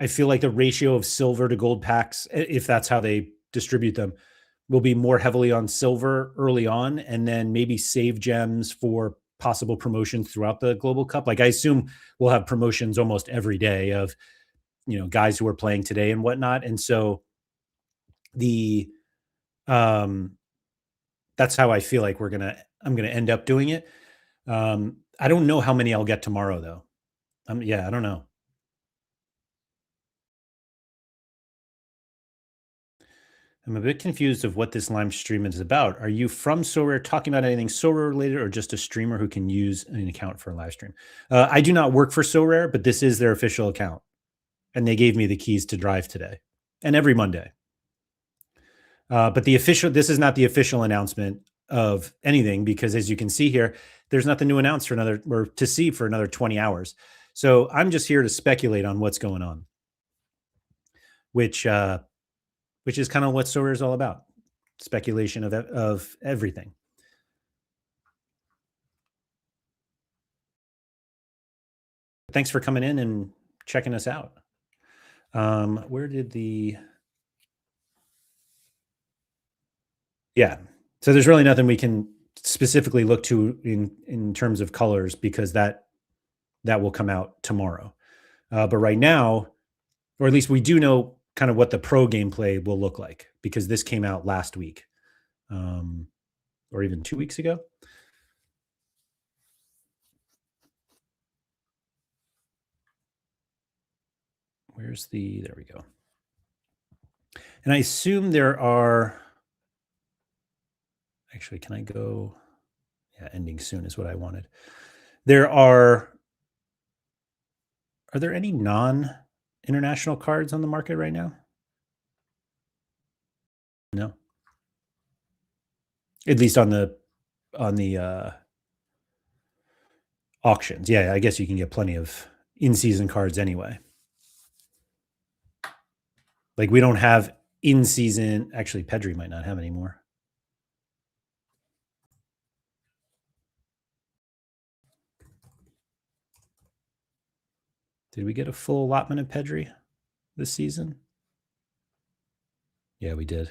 I feel like the ratio of silver to gold packs, if that's how they distribute them, will be more heavily on silver early on, and then maybe save gems for possible promotions throughout the Global Cup. Like I assume we'll have promotions almost every day of guys who are playing today and whatnot, and so the that's how I feel like I'm gonna end up doing it. I don't know how many I'll get tomorrow though. Yeah, I don't know. I'm a bit confused of what this live stream is about. Are you from Sorare talking about anything Sorare related, or just a streamer who can use an account for a live stream? I do not work for Sorare, but this is their official account, and they gave me the keys to drive today and every Monday. But this is not the official announcement of anything, because as you can see here, there's nothing to announce for another 20 hours. So I'm just here to speculate on what's going on, which is kind of what Sorare is all about. Speculation of everything. Thanks for coming in and checking us out. Where did yeah. So there's really nothing we can specifically look to in terms of colors, because that will come out tomorrow. But right now, or at least we do know kind of what the pro gameplay will look like, because this came out last week, or even 2 weeks ago. There we go. And I assume there are, actually, can I go? Yeah, ending soon is what I wanted. Are there any non-international cards on the market right now? No. At least on the auctions. Yeah, I guess you can get plenty of in-season cards anyway. Like we don't have in-season. Actually, Pedri might not have any more. Did we get a full allotment of Pedri this season? Yeah, we did.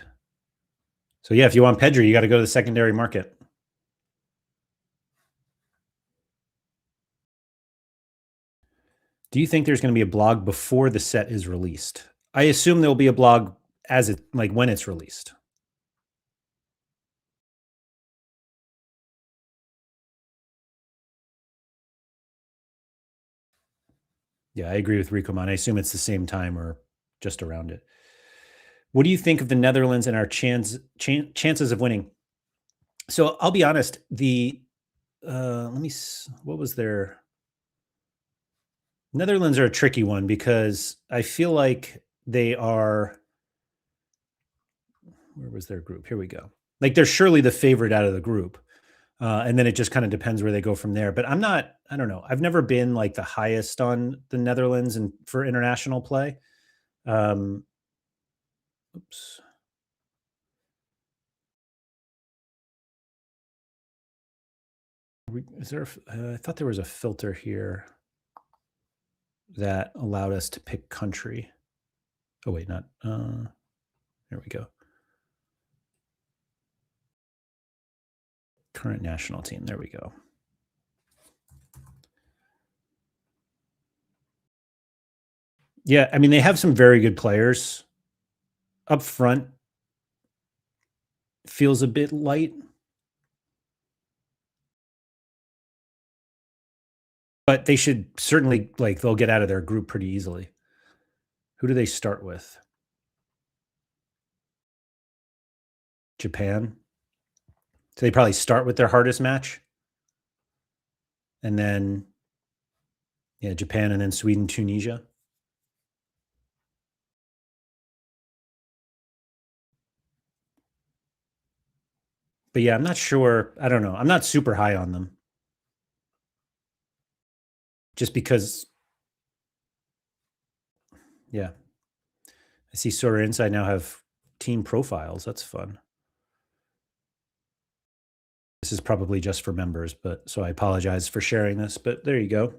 So yeah, if you want Pedri, you got to go to the secondary market. Do you think there's going to be a blog before the set is released? I assume there'll be a blog when it's released. Yeah, I agree with Ricoman. I assume it's the same time or just around it. What do you think of the Netherlands and our chances of winning? So I'll be honest. What was their Netherlands are a tricky one because I feel like they are. Where was their group? Here we go. Like they're surely the favorite out of the group. And then it just kind of depends where they go from there. But I'm not, I don't know. I've never been like the highest on the Netherlands and for international play. Um, oops. Is there, I thought there was a filter here that allowed us to pick country. Oh, wait, not, there we go. Current national team. There we go. Yeah, I mean, they have some very good players up front. Feels a bit light, but they should certainly like they'll get out of their group pretty easily. Who do they start with? Japan. So they probably start with their hardest match, and then yeah, Japan, and then Sweden, Tunisia. But yeah, I'm not sure. I don't know. I'm not super high on them, just because. Yeah, I see Sorare Inside now have team profiles. That's fun. This is probably just for members, but so I apologize for sharing this. But there you go.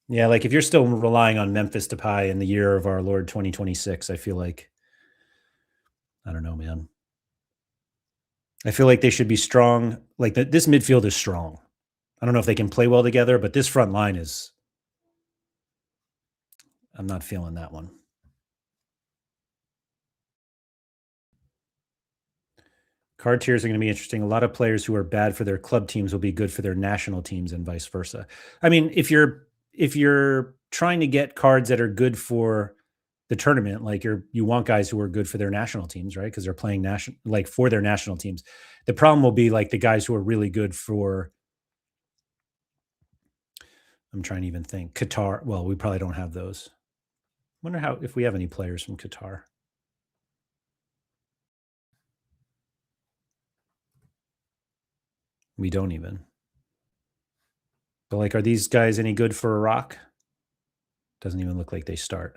Yeah, like if you're still relying on Memphis Depay in the year of our Lord 2026, I feel like I don't know, man. I feel like they should be strong. Like this midfield is strong. I don't know if they can play well together, but this front line is. I'm not feeling that one. Card tiers are going to be interesting. A lot of players who are bad for their club teams will be good for their national teams, and vice versa. I mean, if you're trying to get cards that are good for the tournament, like you want guys who are good for their national teams, right? Because they're playing national like for their national teams. The problem will be like the guys who are really good for. I'm trying to even think Qatar. Well, we probably don't have those. Wonder how if we have any players from Qatar. We don't even. But like, are these guys any good for Iraq? Doesn't even look like they start.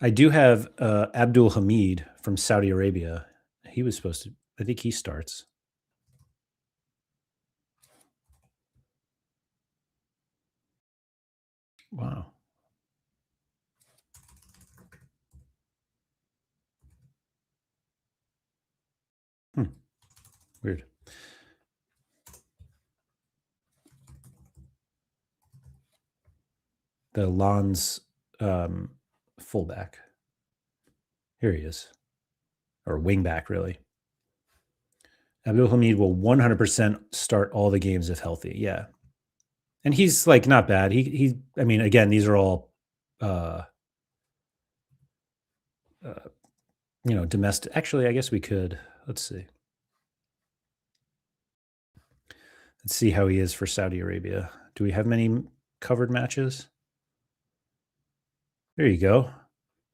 I do have Abdul Hamid from Saudi Arabia. He was supposed to. I think he starts. Wow. Hmm. Weird. The Lons fullback. Here he is, or wingback, really. Abdul Hamid will 100% start all the games if healthy. Yeah, and he's like not bad. He. I mean, again, these are all, uh, uh, domestic. Actually, I guess we could. Let's see. Let's see how he is for Saudi Arabia. Do we have many covered matches? There you go.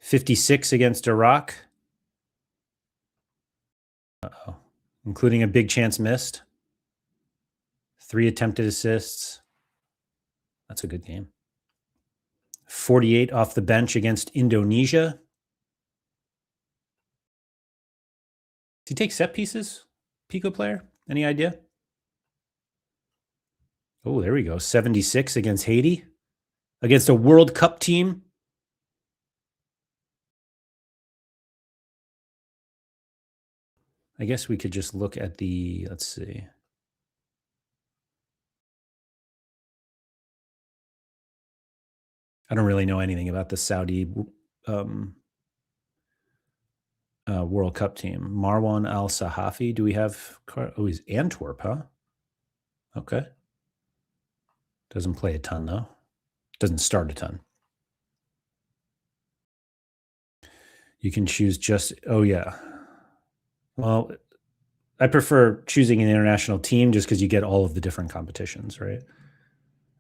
56 against Iraq. Uh-oh. Including a big chance missed. 3 attempted assists. That's a good game. 48 off the bench against Indonesia. Does he take set pieces? Pico player? Any idea? Oh, there we go. 76 against Haiti. Against a World Cup team. I guess we could just look at the, let's see. I don't really know anything about the Saudi World Cup team. Marwan Al Sahafi. Do we have? Oh, he's Antwerp, huh? Okay. Doesn't play a ton though. Doesn't start a ton. You can choose just. Oh yeah. Well, I prefer choosing an international team just because you get all of the different competitions, right?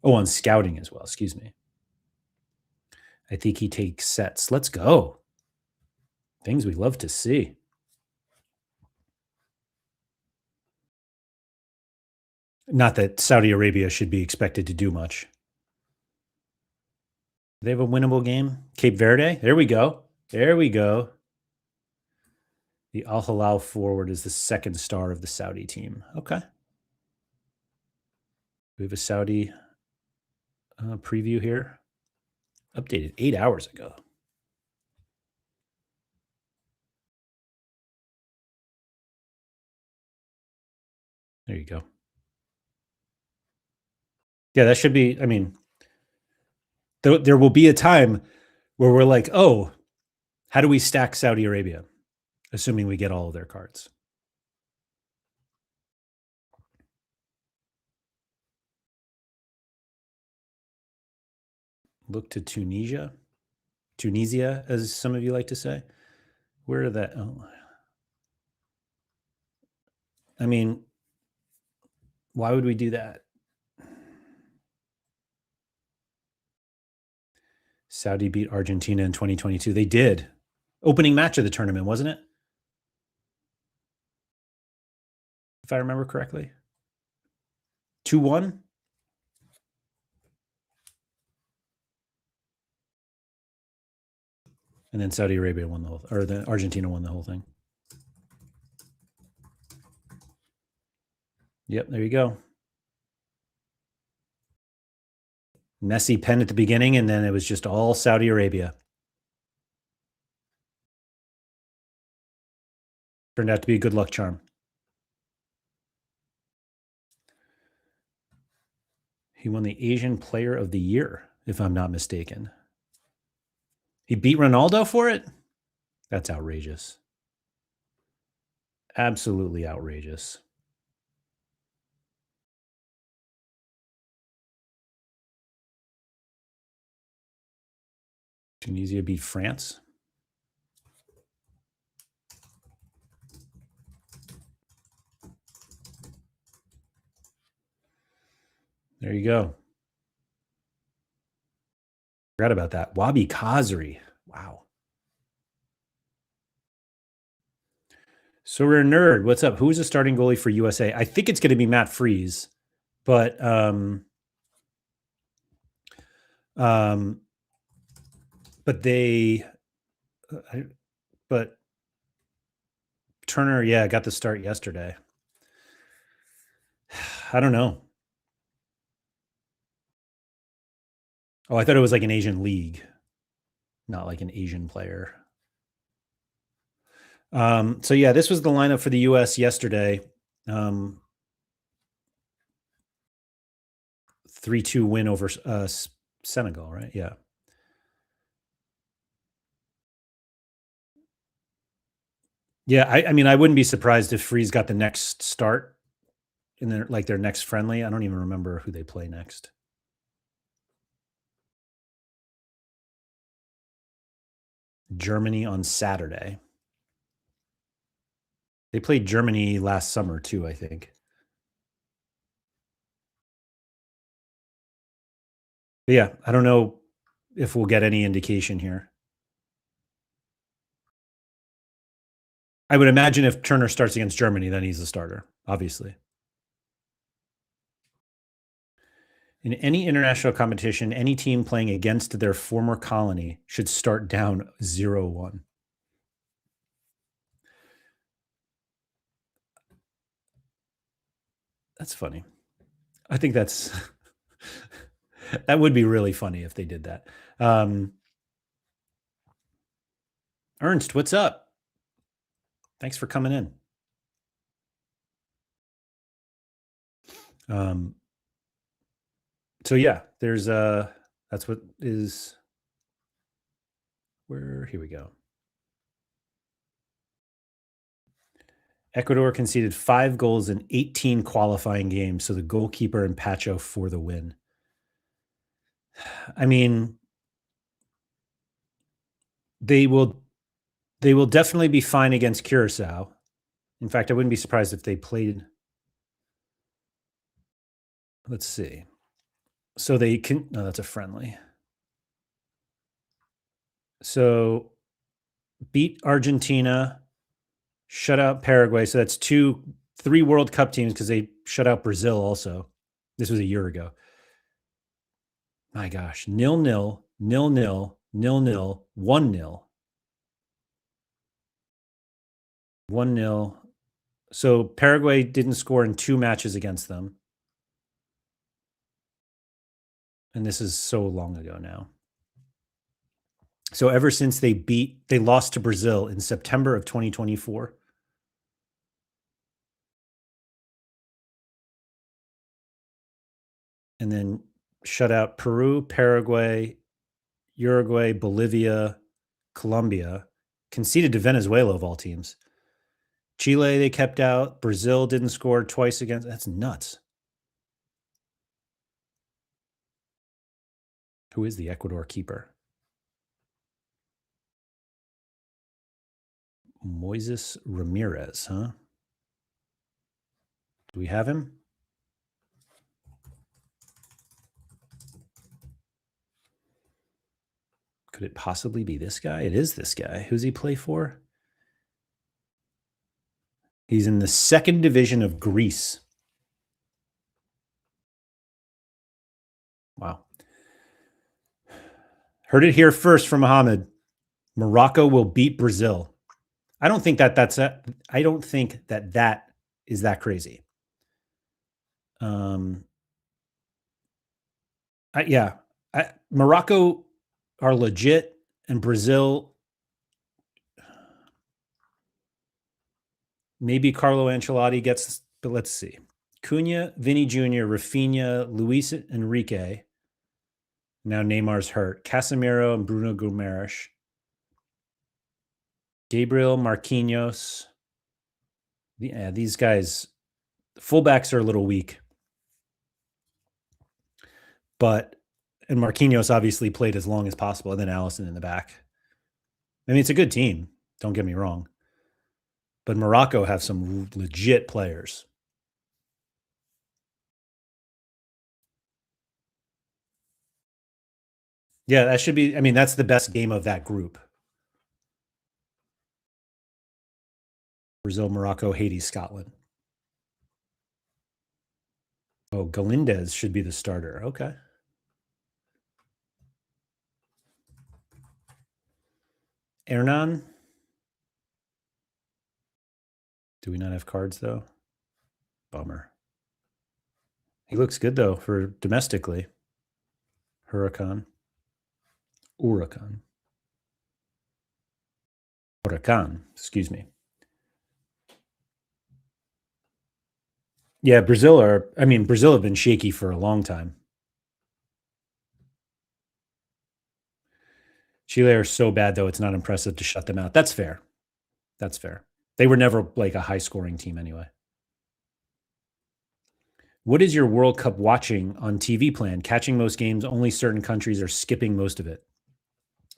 Oh, on scouting as well. Excuse me. I think he takes sets. Let's go. Things we love to see. Not that Saudi Arabia should be expected to do much. They have a winnable game. Cape Verde. There we go. There we go. The Al Hilal forward is the second star of the Saudi team. Okay. We have a Saudi preview here. Updated 8 hours ago. There you go. Yeah, that should be. I mean, there will be a time where we're like, oh, how do we stack Saudi Arabia? Assuming we get all of their cards. Look to Tunisia, as some of you like to say. Where are that? Oh, I mean, why would we do that? Saudi beat Argentina in 2022. They did. Opening match of the tournament, wasn't it? If I remember correctly. 2-1. And then Saudi Arabia won the whole, or the Argentina won the whole thing. Yep, there you go. Messy pen at the beginning, and then it was just all Saudi Arabia. Turned out to be a good luck charm. He won the Asian Player of the Year, if I'm not mistaken. He beat Ronaldo for it? That's outrageous. Absolutely outrageous. Tunisia beat France. There you go. Forgot about that. Wabi Kazri. Wow. So we're a nerd. What's up? Who's the starting goalie for USA? I think it's going to be Matt Freese, but they, but Turner, yeah, got the start yesterday. I don't know. Oh, I thought it was like an Asian league, not like an Asian player. So yeah, this was the lineup for the US yesterday. 3-2 win over Senegal, right? Yeah. Yeah, I mean, I wouldn't be surprised if Freeze got the next start in their next friendly. I don't even remember who they play next. Germany on Saturday. They played Germany last summer too, I think. But yeah, I don't know if we'll get any indication here. I would imagine if Turner starts against Germany, then he's the starter, obviously. In any international competition, any team playing against their former colony should start down 0-1. That's funny. I think that's that would be really funny if they did that. Ernst, what's up? Thanks for coming in. So yeah, there's that's what is where here we go. Ecuador conceded 5 goals in 18 qualifying games, so the goalkeeper and Pacho for the win. I mean, they will definitely be fine against Curacao. In fact, I wouldn't be surprised if they played. Let's see. So they can. No, that's a friendly. So beat Argentina, shut out Paraguay. So that's three World Cup teams because they shut out Brazil also. This was a year ago. My gosh, 0-0, 0-0, 0-0, 1-0, 1-0. So Paraguay didn't score in two matches against them. And this is so long ago now. So ever since they lost to Brazil in September of 2024. And then shut out Peru, Paraguay, Uruguay, Bolivia, Colombia, conceded to Venezuela of all teams. Chile they kept out. Brazil didn't score twice against. That's nuts. Who is the Ecuador keeper? Moises Ramirez, huh? Do we have him? Could it possibly be this guy? It is this guy. Who's he play for? He's in the second division of Greece. Wow. Heard it here first from Mohammed. Morocco will beat Brazil. I don't think I don't think that is that crazy. Um, yeah, Morocco are legit, and Brazil maybe Carlo Ancelotti gets, but let's see. Cunha, Vinny Jr., Rafinha, Luis Enrique. Now Neymar's hurt. Casemiro and Bruno Guimaraes. Gabriel Marquinhos. Yeah, these guys, fullbacks are a little weak, but and Marquinhos obviously played as long as possible, and then Allison in the back. I mean, it's a good team. Don't get me wrong, but Morocco have some legit players. Yeah, that should be. I mean, that's the best game of that group. Brazil, Morocco, Haiti, Scotland. Oh, Galindez should be the starter. Okay. Hernan. Do we not have cards though? Bummer. He looks good though for domestically. Huracan. Huracan. Huracan. Excuse me. Yeah, Brazil have been shaky for a long time. Chile are so bad though, it's not impressive to shut them out. That's fair. That's fair. They were never like a high scoring team anyway. What is your World Cup watching on TV plan? Catching most games, only certain countries are skipping most of it.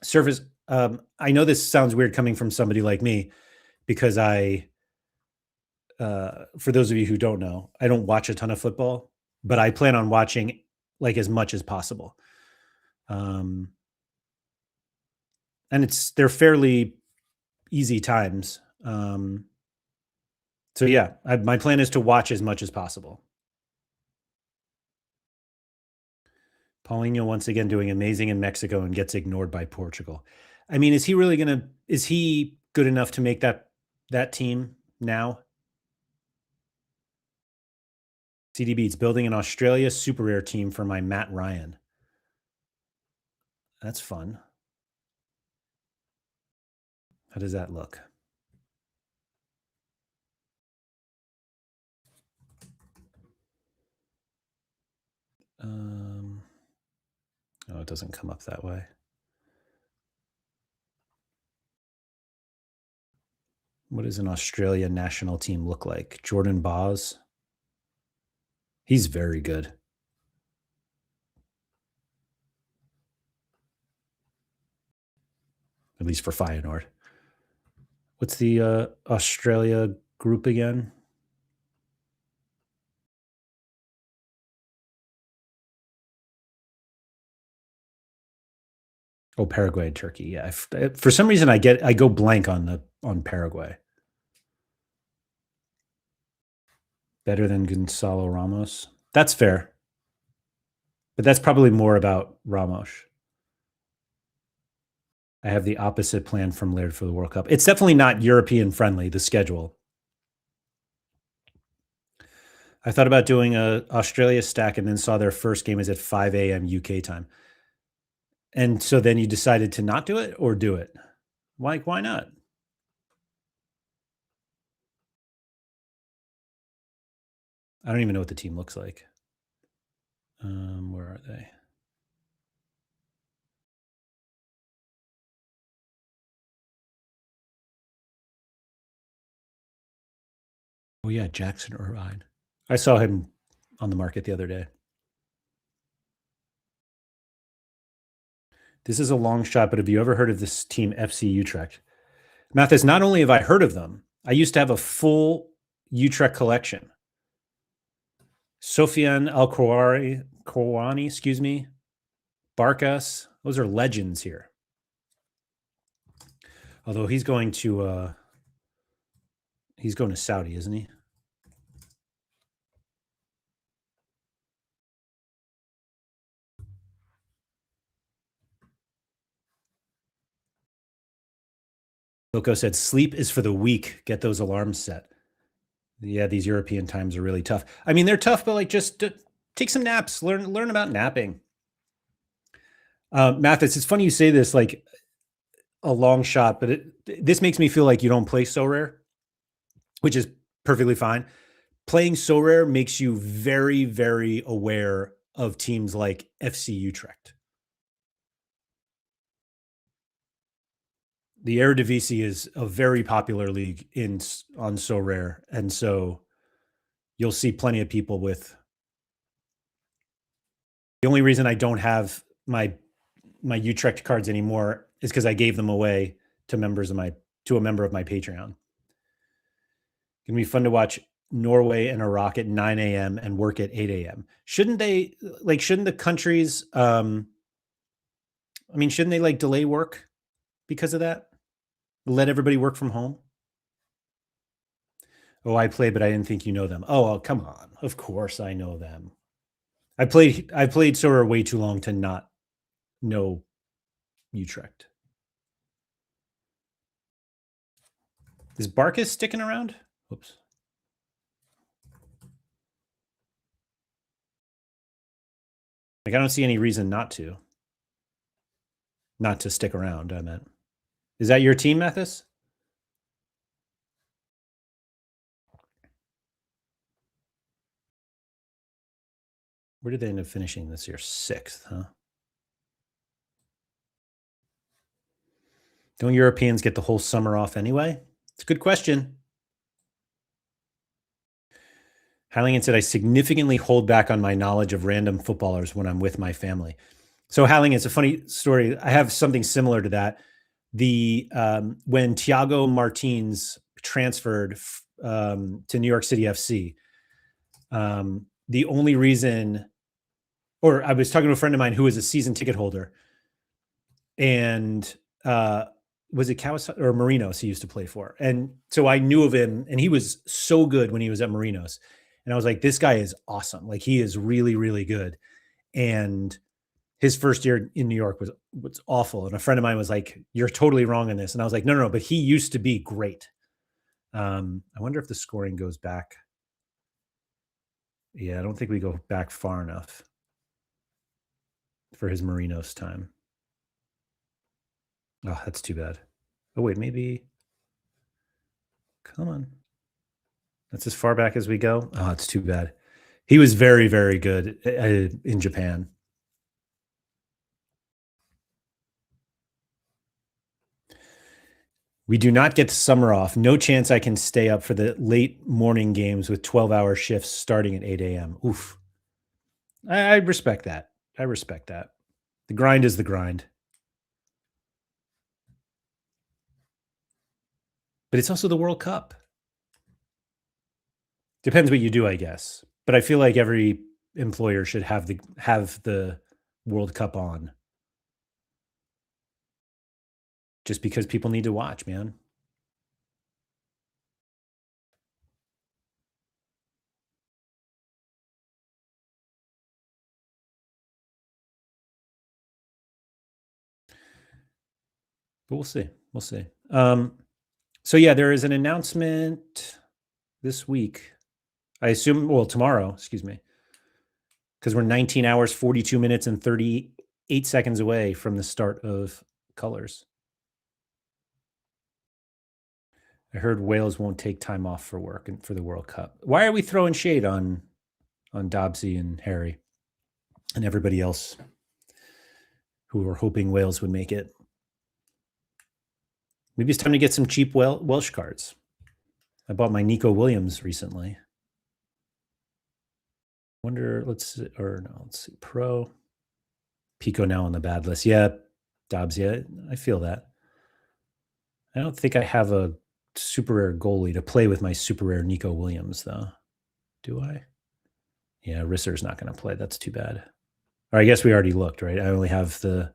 Surface, I know this sounds weird coming from somebody like me because for those of you who don't know, I don't watch a ton of football, but I plan on watching like as much as possible. Um, and they're fairly easy times. So yeah, my plan is to watch as much as possible. Paulinho once again doing amazing in Mexico and gets ignored by Portugal. I mean, is he good enough to make that team now? CDB, it's building an Australia super rare team for my Matt Ryan. That's fun. How does that look? Oh, it doesn't come up that way. What does an Australia national team look like? Jordan Boz. He's very good. At least for Feyenoord. What's the Australia group again? Oh, Paraguay and Turkey. Yeah. For some reason, I go blank on Paraguay. Better than Gonzalo Ramos. That's fair, but that's probably more about Ramos. I have the opposite plan from Laird for the World Cup. It's definitely not European friendly, the schedule. I thought about doing a Australia stack and then saw their first game is at 5 a.m. UK time. And so then you decided to not do it or do it? Why not? I don't even know what the team looks like. Where are they? Oh yeah, Jackson Irvine. I saw him on the market the other day. This is a long shot, but have you ever heard of this team, FC Utrecht? Mathis, not only have I heard of them, I used to have a full Utrecht collection. Sofian Al Kouani, excuse me, Barkas. Those are legends here. Although he's going to Saudi, isn't he? Loco said, sleep is for the weak. Get those alarms set. Yeah, these European times are really tough. I mean, they're tough, but like just take some naps. Learn about napping. Mathis, it's funny you say this like a long shot, but this makes me feel like you don't play so rare, which is perfectly fine. Playing so rare makes you very, very aware of teams like FC Utrecht. The Eredivisie is a very popular league on so rare, and so you'll see plenty of people with. The only reason I don't have my Utrecht cards anymore is because I gave them away to a member of my Patreon. It's gonna be fun to watch Norway and Iraq at 9 a.m. and work at 8 a.m. Shouldn't they shouldn't the countries I mean, shouldn't they like delay work because of that? Let everybody work from home? Oh, I play, but I didn't think you know them. Oh, come on. Of course I know them. I played Sora way too long to not know Utrecht. Is Barkas sticking around? Oops. Like I don't see any reason not to. Not to stick around, I meant. Is that your team, Mathis? Where did they end up finishing this year? 6th, huh? Don't Europeans get the whole summer off anyway? It's a good question. Halligan said, I significantly hold back on my knowledge of random footballers when I'm with my family. So Halligan, it's a funny story. I have something similar to that. When Thiago Martins transferred to New York City FC, the only reason, or I was talking to a friend of mine who was a season ticket holder, and was it Kawasaki or Marinos he used to play for? And so I knew of him, and he was so good when he was at Marinos. And I was like, this guy is awesome. Like he is really, really good. And his first year in New York was awful. And a friend of mine was like, you're totally wrong on this. And I was like, no, but he used to be great. I wonder if the scoring goes back. Yeah, I don't think we go back far enough for his Marinos time. Oh, that's too bad. Oh, wait, maybe. Come on. That's as far back as we go. Oh, it's too bad. He was very, very good in Japan. We do not get the summer off. No chance I can stay up for the late morning games with 12-hour shifts starting at 8 a.m. Oof. I respect that. I respect that. The grind is the grind. But it's also the World Cup. Depends what you do, I guess. But I feel like every employer should have the World Cup on. just because people need to watch, man. But we'll see. We'll see. So yeah, there is an announcement this week. I assume, well, tomorrow, excuse me, because we're 19 hours, 42 minutes, and 38 seconds away from the start of Colors. I heard Wales won't take time off for work and for the World Cup. Why are we throwing shade on Dobbsy and Harry and everybody else who were hoping Wales would make it? Maybe it's time to get some cheap Welsh cards. I bought my Nico Williams recently. Wonder, let's see, Pro. Pico now on the bad list. Yeah, Dobbs. Yeah, I feel that. I don't think I have a super rare goalie to play with my super rare Nico Williams, though. Do I? Yeah, Risser's not going to play. That's too bad. Or I guess we already looked, right? I only have the.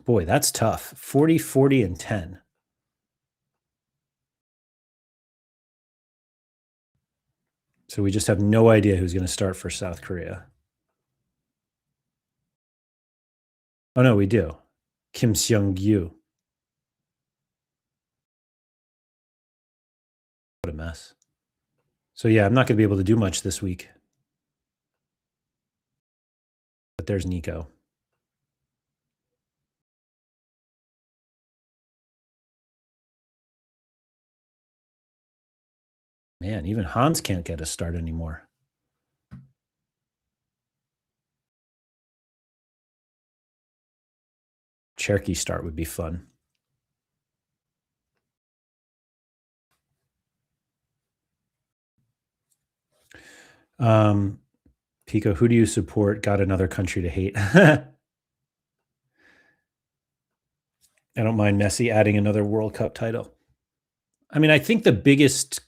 Boy, that's tough. 40, 40, and 10. So we just have no idea who's going to start for South Korea. Oh, no, we do. Kim Seung-gyu. What a mess. So, yeah, I'm not going to be able to do much this week. But there's Nico. Man, even Hans can't get a start anymore. Cherokee start would be fun. Pico, who do you support? Got another country to hate. I don't mind Messi adding another World Cup title. I mean, I think the biggest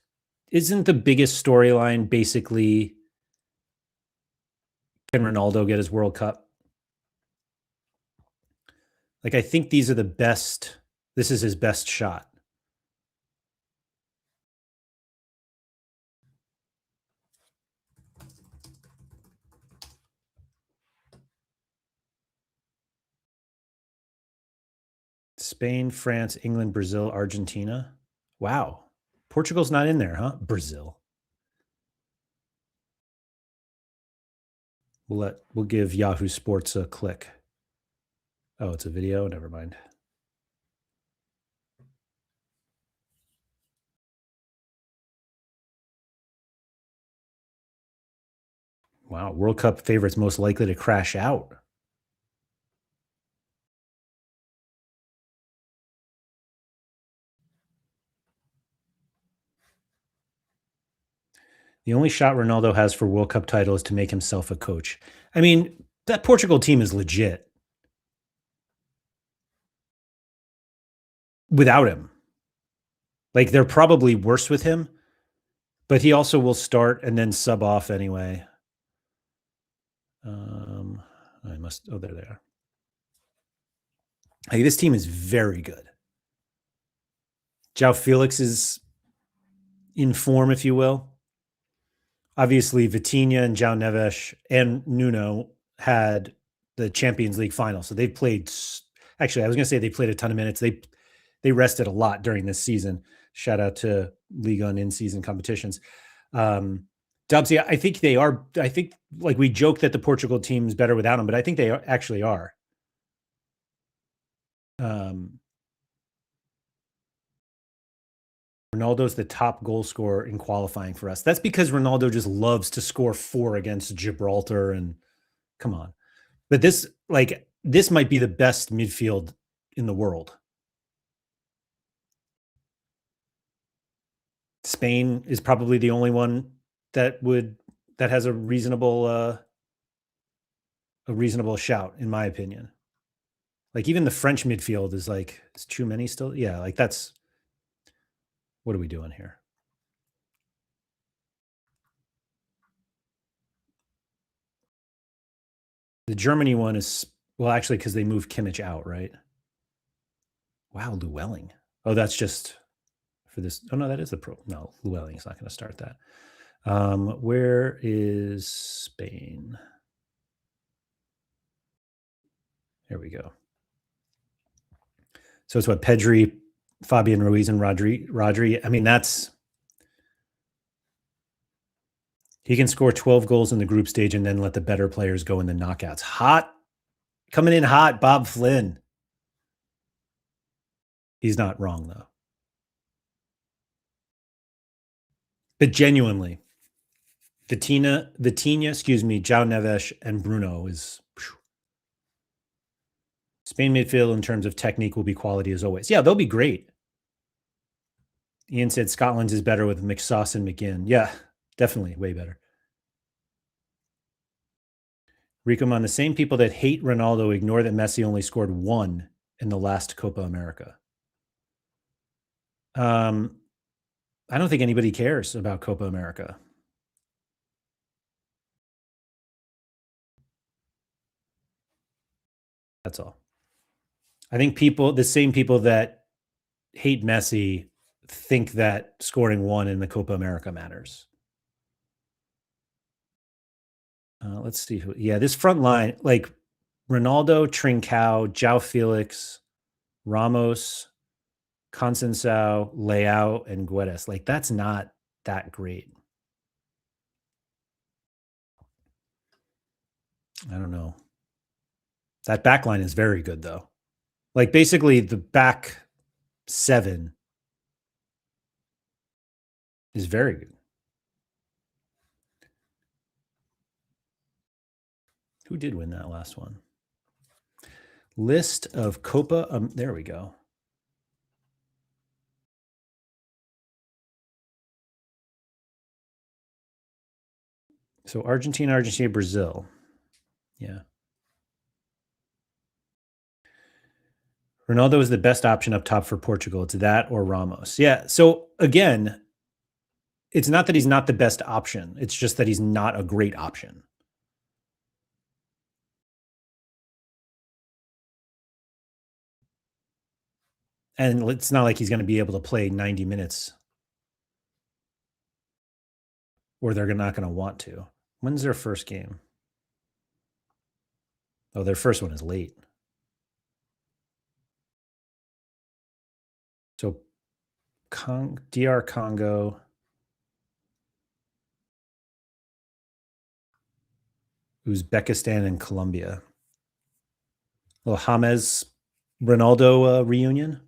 storyline basically, can Ronaldo get his World Cup? Like, I think these are the best. This is his best shot. Spain, France, England, Brazil, Argentina. Wow. Portugal's not in there, huh? Brazil. We'll give Yahoo Sports a click. Oh, it's a video? Never mind. Wow, World Cup favorites most likely to crash out. The only shot Ronaldo has for World Cup title is to make himself a coach. I mean, that Portugal team is legit without him. Like, they're probably worse with him, but he also will start and then sub off anyway. I must. Oh, there they are. Hey, this team is very good. João Felix is in form, if you will. Obviously, Vitinha and João Neves and Nuno had the Champions League final, so they've played. Actually, I was going to say they played a ton of minutes. They rested a lot during this season. Shout out to Liga and in-season competitions. Dubs, yeah, I think they are. I think, like, we joke that the Portugal team's better without them, but I think they actually are. Ronaldo's the top goal scorer in qualifying for us. That's because Ronaldo just loves to score 4 against Gibraltar, and come on. But this might be the best midfield in the world. Spain is probably the only one that has a reasonable shout, in my opinion. Like, even the French midfield is like, is Tchouameni still? Yeah, like, that's, what are we doing here? The Germany one is Well, actually, because they moved Kimmich out, right? Wow, Llewellyn. Oh, that's just for this. Oh no, that is the pro. No, Llewellyn's not going to start that. Where is Spain? Here we go. So it's what Pedri, Fabian Ruiz, and Rodri. I mean, that's he can score 12 goals in the group stage and then let the better players go in the knockouts. Hot, coming in hot, Bob Flynn. He's not wrong though. But genuinely, Vitinha, excuse me, João Neves and Bruno is Spain midfield in terms of technique will be quality as always. Yeah, they'll be great. Ian said Scotland's is better with McSauce and McGinn. Yeah, definitely way better. Ricomon, the same people that hate Ronaldo ignore that Messi only scored one in the last Copa America. I don't think anybody cares about Copa America. That's all. I think the same people that hate Messi, think that scoring one in the Copa America matters. Let's see who. Yeah, this front line, like Ronaldo, Trincao, João Felix, Ramos, Conceição, Leao, and Guedes. Like that's not that great. I don't know. That back line is very good though. Like basically the back seven is very good. Who did win that last one? List of Copa. There we go. So Argentina, Brazil. Yeah. Ronaldo is the best option up top for Portugal. It's that or Ramos. Yeah. So again, it's not that he's not the best option. It's just that he's not a great option. And it's not like he's going to be able to play 90 minutes or they're not going to want to. When's their first game? Oh, their first one is late. So DR Congo, Uzbekistan, and Colombia. Well, James Ronaldo reunion.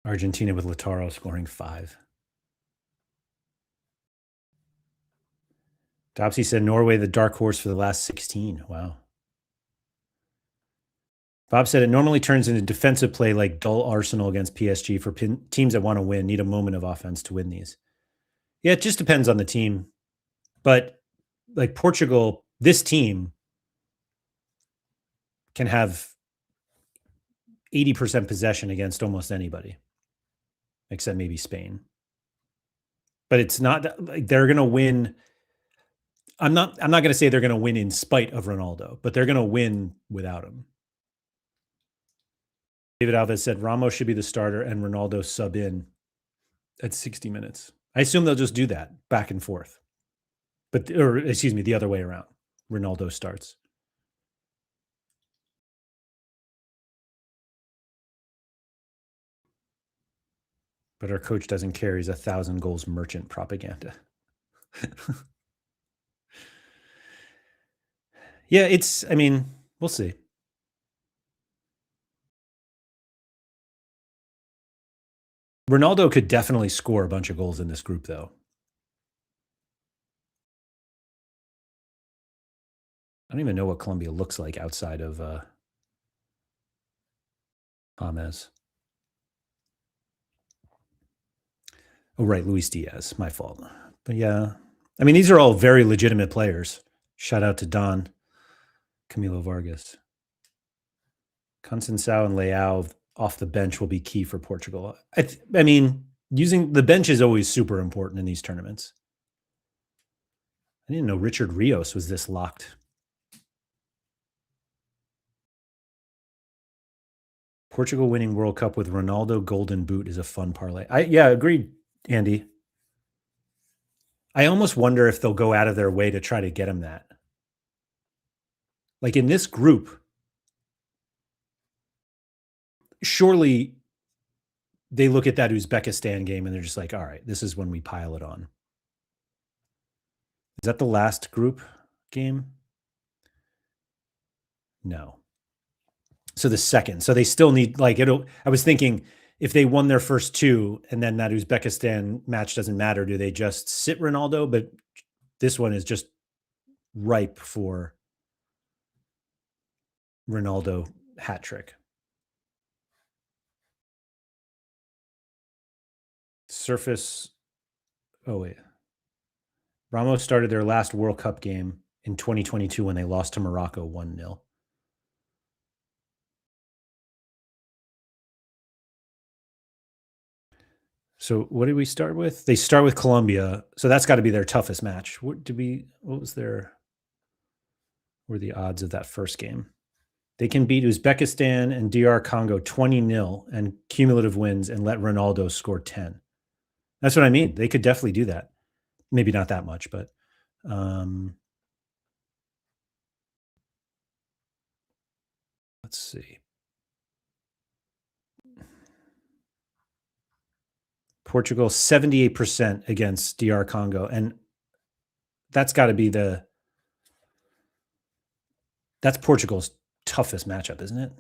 Argentina with Lautaro scoring 5. Dopsy said Norway the dark horse for the last 16. Wow. Bob said it normally turns into defensive play like dull Arsenal against PSG for teams that want to win, need a moment of offense to win these. Yeah, it just depends on the team. But like Portugal, this team can have 80% possession against almost anybody, except maybe Spain. But it's not like they're going to win. I'm not going to say they're going to win in spite of Ronaldo, but they're going to win without him. David Alves said Ramos should be the starter and Ronaldo sub in at 60 minutes. I assume they'll just do that back and forth. Or excuse me, the other way around. Ronaldo starts. But our coach doesn't care. He's 1,000 goals merchant propaganda. Yeah, I mean, we'll see. Ronaldo could definitely score a bunch of goals in this group, though. I don't even know what Colombia looks like outside of James. Oh, right, Luis Diaz. My fault. But yeah, I mean, these are all very legitimate players. Shout out to Don Camilo Vargas. Conceição and Leao off the bench will be key for Portugal. I mean, using the bench is always super important in these tournaments. I didn't know Richard Rios was this locked. Portugal winning World Cup with Ronaldo Golden Boot is a fun parlay. Yeah, agreed, Andy. I almost wonder if they'll go out of their way to try to get him that. Like in this group, surely they look at that Uzbekistan game and they're just like, all right, this is when we pile it on. Is that the last group game? No. So the second. So they still need like it'll I was thinking if they won their first two and then that Uzbekistan match doesn't matter, do they just sit Ronaldo? But this one is just ripe for Ronaldo hat trick. Surface. Oh wait. Ramos started their last World Cup game in 2022 when they lost to Morocco 1-0. So what did we start with? They start with Colombia. So that's got to be their toughest match. What was were the odds of that first game? They can beat Uzbekistan and DR Congo 20-0 and cumulative wins and let Ronaldo score 10. That's what I mean. They could definitely do that. Maybe not that much, but let's see. Portugal 78% against DR Congo. And that's got to be that's Portugal's toughest matchup, isn't it?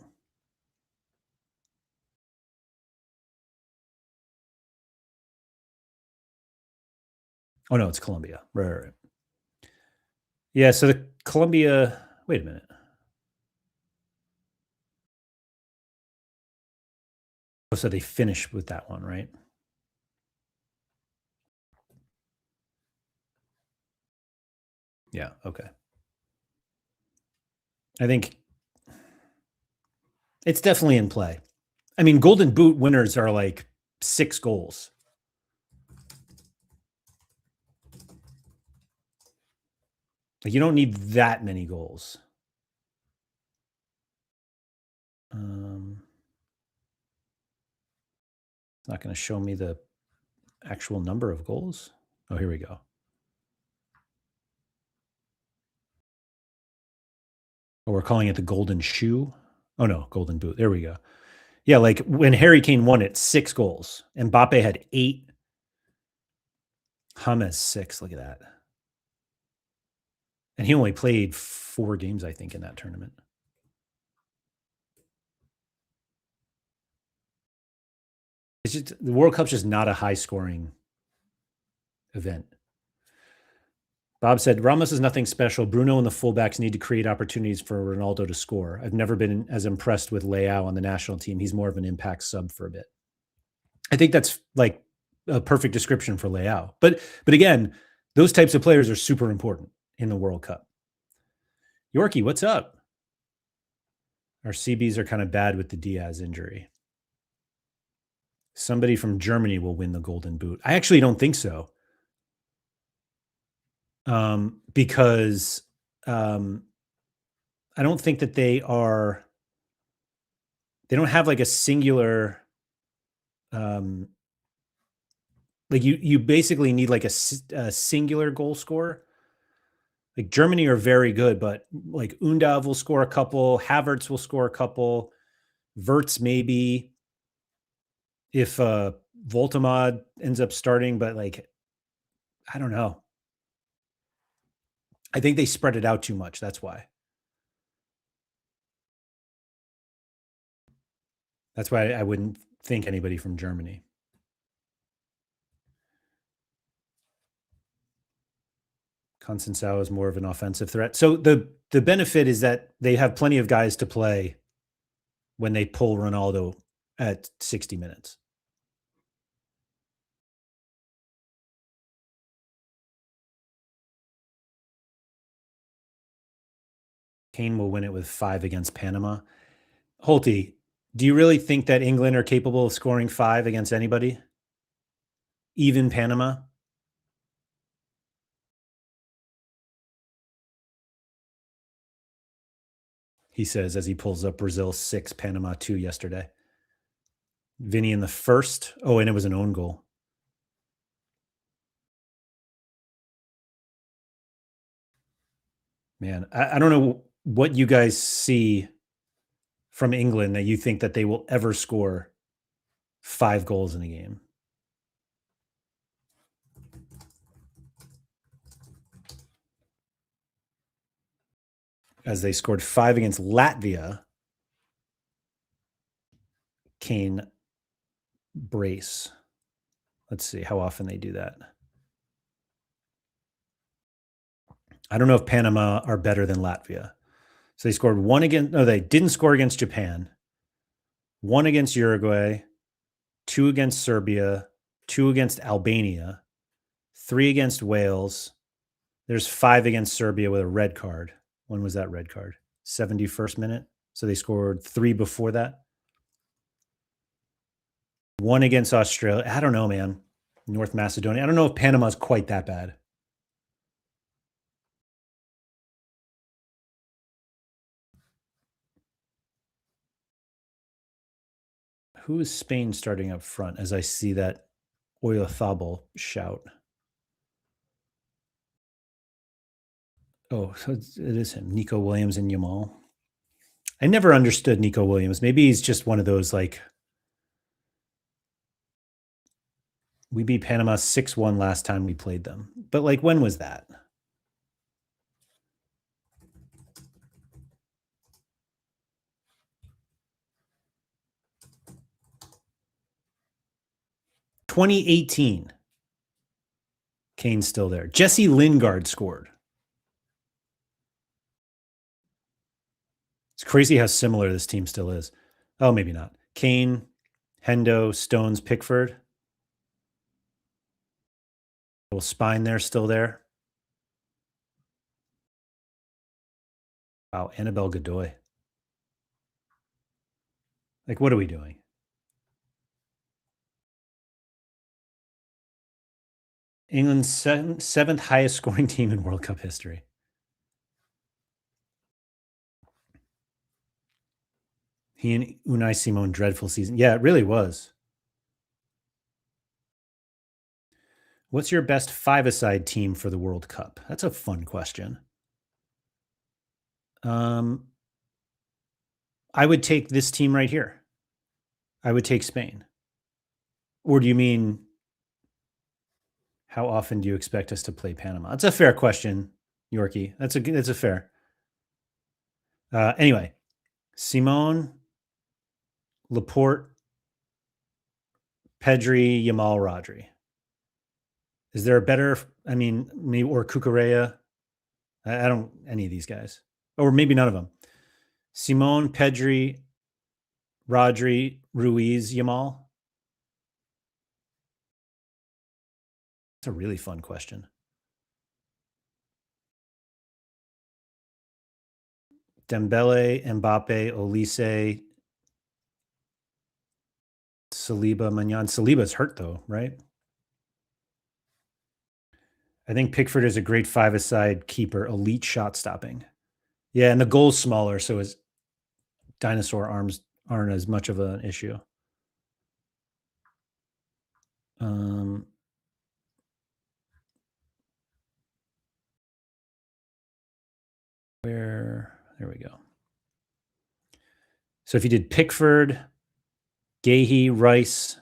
Oh no, it's Colombia. Right. Yeah, so the Colombia, wait a minute. Oh, so they finish with that one, right? Yeah, okay. I think it's definitely in play. I mean, Golden Boot winners are like 6 goals. Like you don't need that many goals. It's not going to show me the actual number of goals. Oh, here we go. Oh, we're calling it the Golden Shoe. Oh no, Golden Boot. There we go. Yeah, like when Harry Kane won it, 6 goals. Mbappe had 8. James 6. Look at that. And he only played 4 games, I think, in that tournament. It's just the World Cup's just not a high scoring event. Bob said Ramos is nothing special. Bruno and the fullbacks need to create opportunities for Ronaldo to score. I've never been as impressed with Leao on the national team. He's more of an impact sub for a bit. I think that's like a perfect description for Leao. But again, those types of players are super important in the World Cup. Yorkie, what's up? Our CBs are kind of bad with the Diaz injury. Somebody from Germany will win the Golden Boot. I actually don't think so. Because I don't think that they don't have like a singular, like you basically need like a singular goal scorer. Like Germany are very good, but like Undav will score a couple, Havertz will score a couple, Verts maybe if Voltamod ends up starting, but like I don't know. I think they spread it out too much. That's why. That's why I wouldn't think anybody from Germany. Conceição is more of an offensive threat. So the benefit is that they have plenty of guys to play when they pull Ronaldo at 60 minutes. Kane will win it with 5 against Panama. Holty, do you really think that England are capable of scoring 5 against anybody? Even Panama? he says as he pulls up Brazil 6, Panama 2 yesterday. Vinny in the first. Oh, and it was an own goal. Man, I don't know what you guys see from England that you think that they will ever score 5 goals in a game. As they scored 5 against Latvia. Kane brace. Let's see how often they do that. I don't know if Panama are better than Latvia. So they scored 1 against, no, they didn't score against Japan, 1 against Uruguay, 2 against Serbia, 2 against Albania, 3 against Wales. There's 5 against Serbia with a red card. When was that red card? 71st minute. So they scored 3 before that. 1 against Australia. I don't know, man. North Macedonia. I don't know if Panama's quite that bad. Who is Spain starting up front as I see that Oyothabal shout? Oh, so it is him, Nico Williams and Yamal. I never understood Nico Williams. Maybe he's just one of those like we beat Panama 6-1 last time we played them. But like when was that? "2018. Kane's still there. Jesse Lingard scored. It's crazy how similar this team still is. Oh, maybe not. Kane, Hendo, Stones, Pickford. Little spine there, still there. Wow, Annabelle Godoy. Like, what are we doing? England's seventh highest scoring team in World Cup history. He and Unai Simon, dreadful season. Yeah, it really was. What's your best five-a-side team for the World Cup? That's a fun question. Um, I would take this team right here. I would take Spain. Or do you mean how often do you expect us to play Panama? That's a fair question, Yorkie. That's a fair. Anyway, Simone, Laporte, Pedri, Yamal, Rodri. Is there a better? I mean, maybe or Cucurella. I don't any of these guys, or maybe none of them. Simone, Pedri, Rodri, Ruiz, Yamal. That's a really fun question. Dembele, Mbappe, Olise, Saliba, Magnan. Saliba's hurt though, right? I think Pickford is a great five-a-side keeper, elite shot stopping. Yeah, and the goal's smaller, so his dinosaur arms aren't as much of an issue. Um, there we go. So if you did Pickford, Gahey, Rice,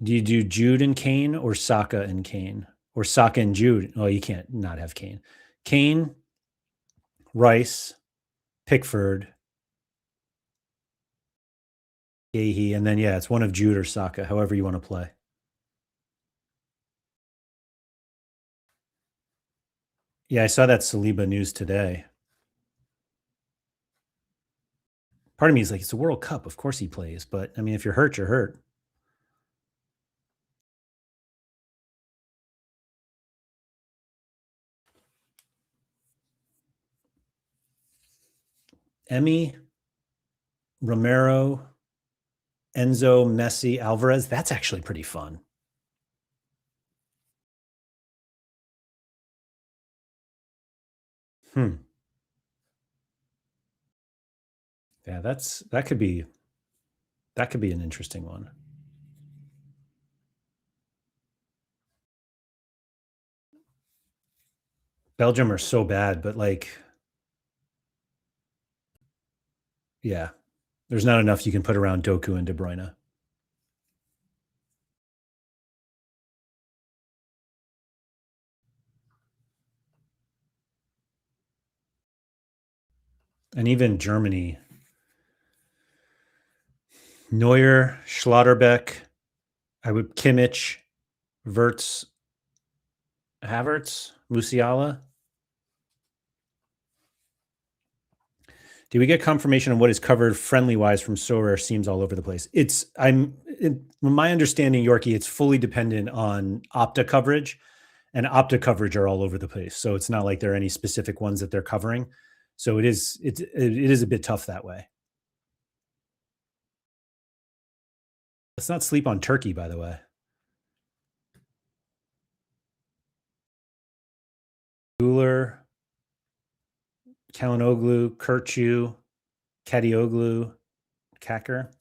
do you do Jude and Kane or Saka and Kane? Or Saka and Jude? Oh, you can't not have Kane. Kane, Rice, Pickford, Gahey, and then yeah, it's one of Jude or Saka, however you want to play. Yeah, I saw that Saliba news today. Part of me is like, it's a World Cup. Of course he plays. But I mean, if you're hurt, you're hurt. Emmy, Romero, Enzo, Messi, Alvarez. That's actually pretty fun. Hmm. Yeah, that could be an interesting one. Belgium are so bad, but like, yeah, there's not enough you can put around Doku and De Bruyne. And even Germany, Neuer, Schlotterbeck, I would Kimmich, Verts, Havertz, Musiala. Do we get confirmation on what is covered friendly wise from Sorare? Seems all over the place. From my understanding, Yorkie, it's fully dependent on Opta coverage, and Opta coverage are all over the place. So it's not like there are any specific ones that they're covering. So it is a bit tough that way. Let's not sleep on Turkey, by the way. Guler, Kalinoglu, Kirchu, Kadioglu, Kacker.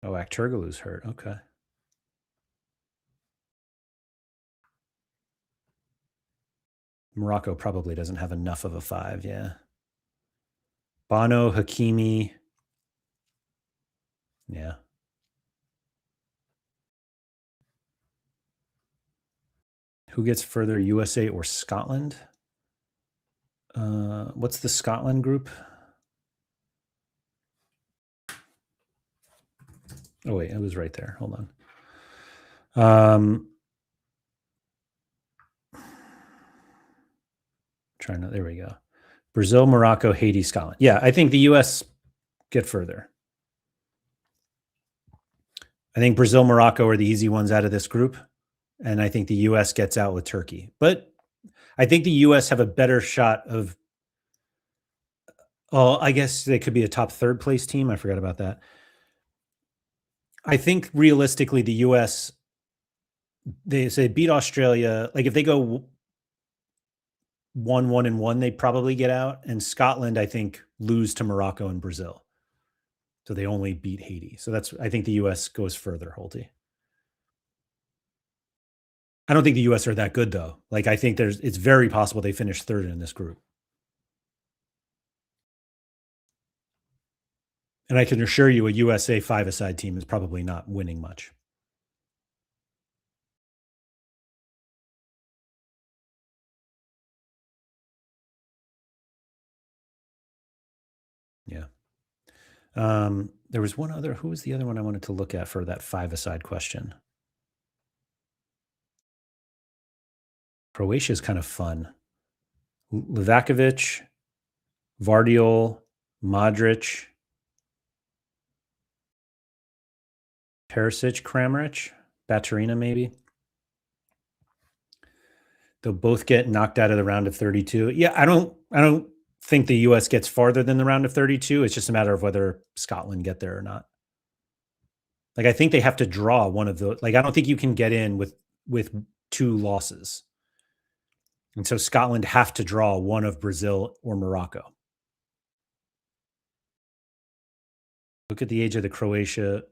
Oh, Akturgalu's hurt. Okay. Morocco probably doesn't have enough of a five. Yeah. Bono, Hakimi. Yeah. Who gets further, USA or Scotland? What's the Scotland group? Oh, wait, it was right there. Hold on. There we go. Brazil, Morocco, Haiti, Scotland. Yeah, I think the US get further. I think Brazil, Morocco are the easy ones out of this group. And I think the US gets out with Turkey. But I think the US have a better shot of, oh, I guess they could be a top third place team. I forgot about that. I think realistically, the US, they say beat Australia. Like if they go 1-1-1, they probably get out. And Scotland, I think, lose to Morocco and Brazil. So they only beat Haiti. So I think the US goes further, Holty. I don't think the US are that good though. Like I think it's very possible they finish third in this group. And I can assure you a USA five-a-side team is probably not winning much. Yeah. There was one other. Who was the other one I wanted to look at for that five-a-side question? Croatia is kind of fun. Livakovic, Vardiol, Modric, Perisic, Kramaric, Baturina, maybe. They'll both get knocked out of the round of 32. Yeah, I don't think the US gets farther than the round of 32. It's just a matter of whether Scotland get there or not. Like I think they have to draw one of those. Like I don't think you can get in with two losses. And so Scotland have to draw one of Brazil or Morocco. Look at the age of the Croatia.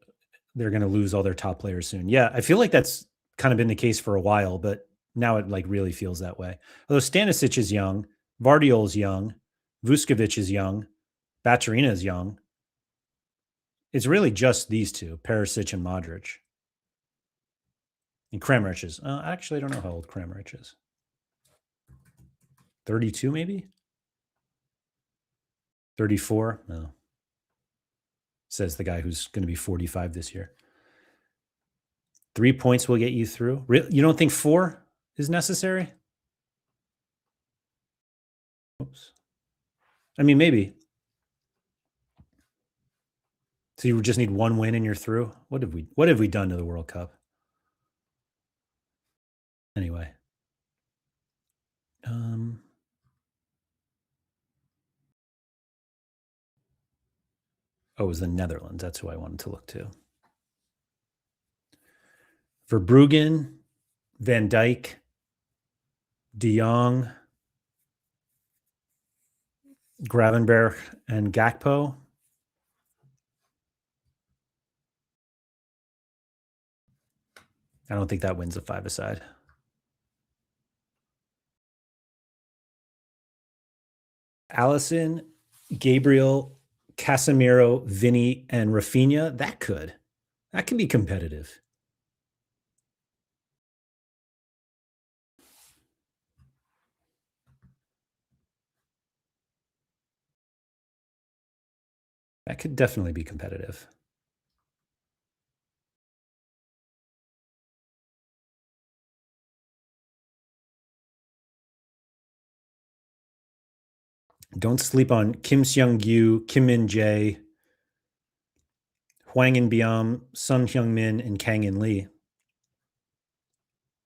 They're going to lose all their top players soon. Yeah, I feel like that's kind of been the case for a while, but now it like really feels that way. Although Stanisic is young, Vardiol is young, Vuskovic is young, Baturina is young. It's really just these two, Perisic and Modric. And Kramaric is, actually, I don't know how old Kramaric is. 32 maybe? 34? No. Says the guy who's going to be 45 this year. 3 points will get you through. You don't think 4 is necessary? Oops. I mean, maybe. So you just need one win and you're through? What have we done to the World Cup? Anyway. Oh, it was the Netherlands. That's who I wanted to look to. Verbruggen, Van Dijk, De Jong, Gravenberch, and Gakpo. I don't think that wins a five-a-side. Allison, Gabriel, Casemiro, Vinny, and Rafinha. That could be competitive. That could definitely be competitive. Don't sleep on Kim Seung Gyu, Kim Min Jae, Hwang In Biam, Sun Hyung Min, and Kang In Lee.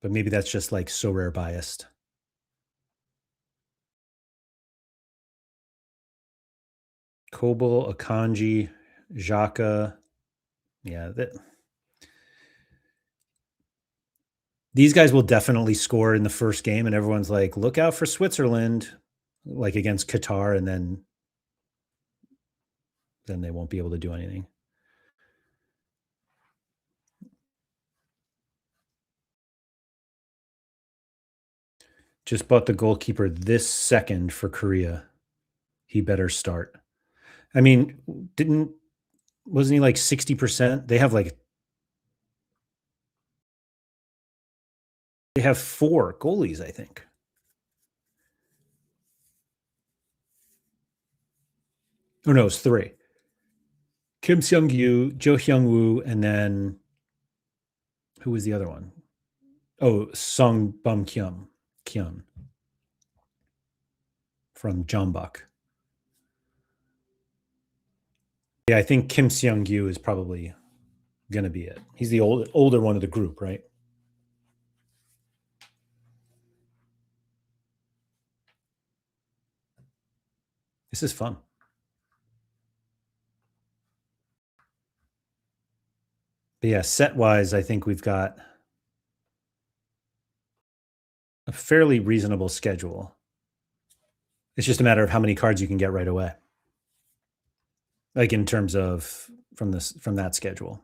But maybe that's just like so rare biased. Kobel, Akanji, Xhaka. Yeah, these guys will definitely score in the first game, and everyone's like, look out for Switzerland, like against Qatar, and then they won't be able to do anything. Just bought the goalkeeper this second for Korea. He better start. I mean, didn't wasn't he like 60%? They have four goalies, I think. Oh no, it's three. Kim Seung Gyu, Jo Hyung Woo, and then who was the other one? Oh, Song Bum Kyun from Jeonbuk. Yeah, I think Kim Seung Gyu is probably going to be it. He's the older one of the group, right? This is fun. But yeah, set wise, I think we've got a fairly reasonable schedule. It's just a matter of how many cards you can get right away. Like in terms of from that schedule.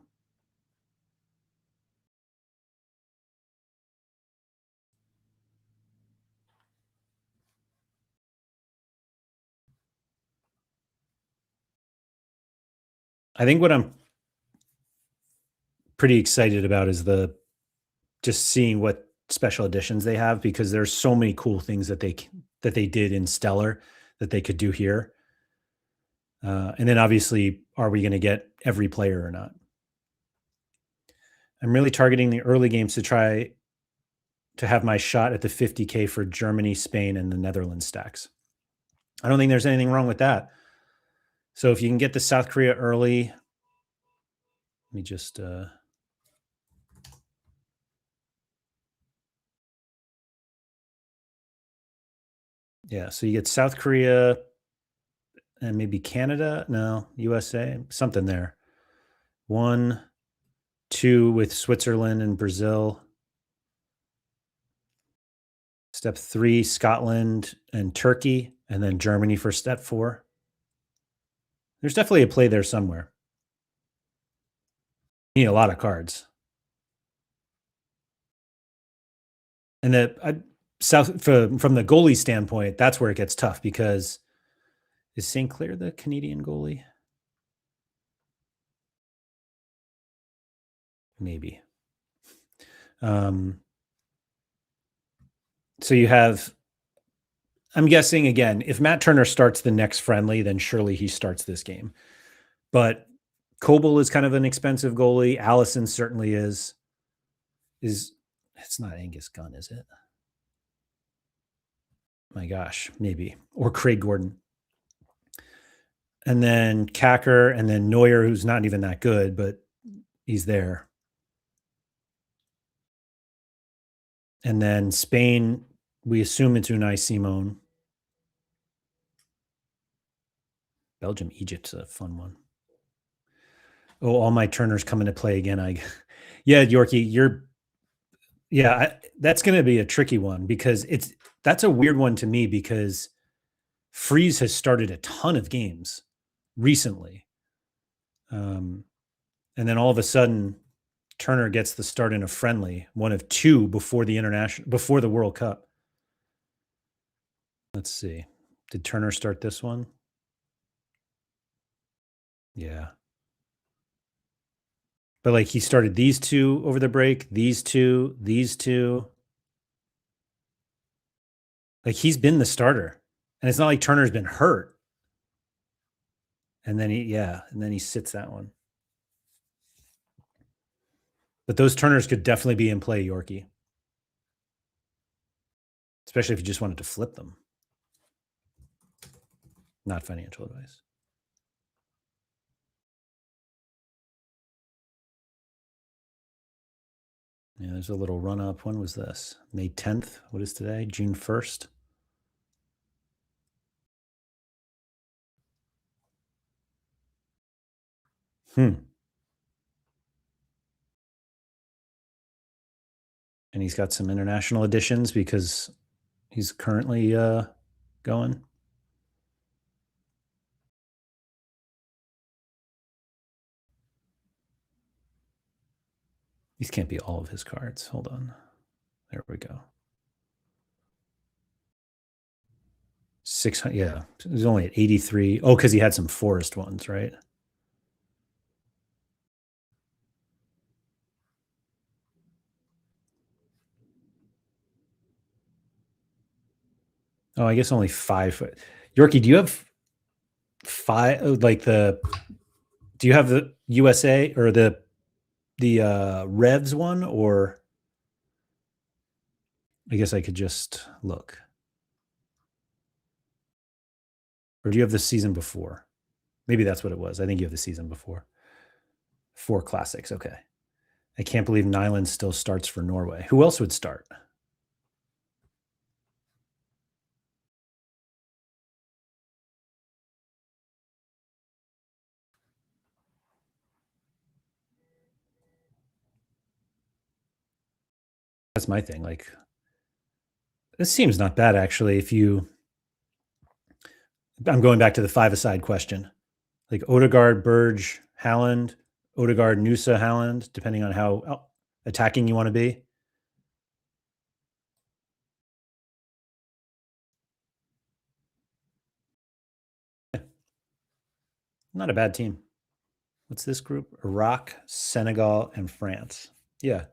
I think what I'm pretty excited about is the just seeing what special editions they have, because there's so many cool things that they did in Stellar that they could do here. And then obviously, are we going to get every player or not? I'm really targeting the early games to try to have my shot at the 50K for Germany, Spain, and the Netherlands stacks. I don't think there's anything wrong with that. So if you can get the South Korea early, let me just yeah, so you get South Korea and maybe Canada, no, USA, something there. 1, 2 with Switzerland and Brazil. Step 3, Scotland and Turkey, and then Germany for step 4. There's definitely a play there somewhere. You need a lot of cards. And from the goalie standpoint, that's where it gets tough, because is St. Clair the Canadian goalie? Maybe. So you have, I'm guessing again, if Matt Turner starts the next friendly, then surely he starts this game. But Kobel is kind of an expensive goalie. Allison certainly is. It's not Angus Gunn, is it? My gosh, maybe. Or Craig Gordon. And then Kacker, and then Neuer, who's not even that good, but he's there. And then Spain, we assume it's Unai Simon. Belgium, Egypt's a fun one. Oh, all my Turners coming to play again. Yeah, Yorkie, That's going to be a tricky one because that's a weird one to me because Freeze has started a ton of games recently. Um, and then all of a sudden, Turner gets the start in a friendly, one of two before the World Cup. Let's see. Did Turner start this one? Yeah. But like he started these two over the break, these two, these two. Like he's been the starter. And it's not like Turner's been hurt. And then he sits that one. But those Turners could definitely be in play, Yorkie, especially if you just wanted to flip them. Not financial advice. Yeah, there's a little run up. When was this? May 10th. What is today? June 1st. Hmm. And he's got some international editions because he's currently going. These can't be all of his cards. Hold on. There we go. 600. Yeah. He's only at 83. Oh, because he had some forest ones, right? Oh, I guess only five. Yorkie, do you have five? Like do you have the USA or the Revs one, or I guess I could just look. Or do you have the season before? Maybe that's what it was. I think you have the season before. Four classics. Okay. I can't believe Nyland still starts for Norway. Who else would start? That's my thing. Like, this seems not bad actually. I'm going back to the five-a-side question. Like Odegaard, Burge, Halland, Odegaard, Nusa, Halland, depending on how attacking you want to be. Not a bad team. What's this group? Iraq, Senegal, and France. Yeah.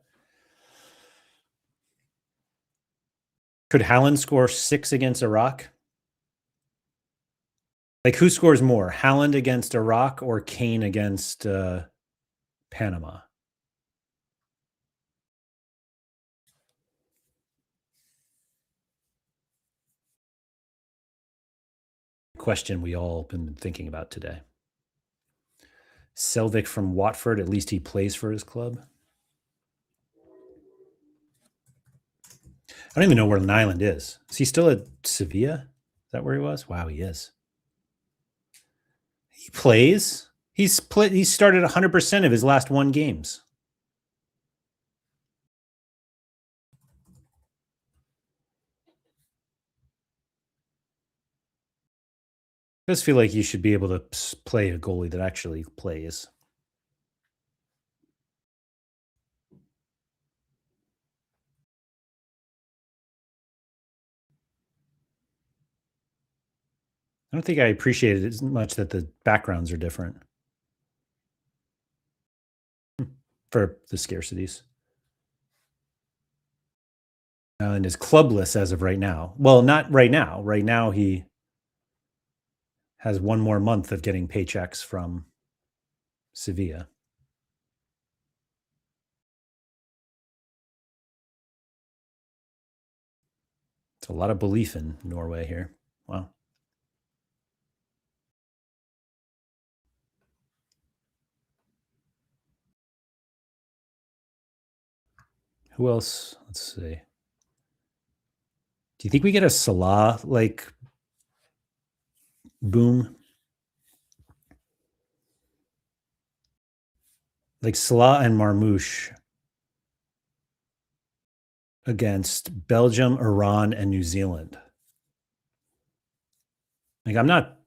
Could Halland score 6 against Iraq? Like, who scores more, Halland against Iraq or Kane against Panama? Question we all been thinking about today. Selvik from Watford, at least he plays for his club. I don't even know where Nyland is. Is he still at Sevilla? Is that where he was? Wow, he is. He plays. He started 100% of his last one games. I just feel like you should be able to play a goalie that actually plays. I don't think I appreciate it as much that the backgrounds are different for the scarcities. And is clubless as of right now. Well, not right now. Right now, he has one more month of getting paychecks from Sevilla. It's a lot of belief in Norway here. Wow. Who else? Let's see. Do you think we get a Salah like boom? Like Salah and Marmouche. against Belgium, Iran, and New Zealand. Like, I'm not,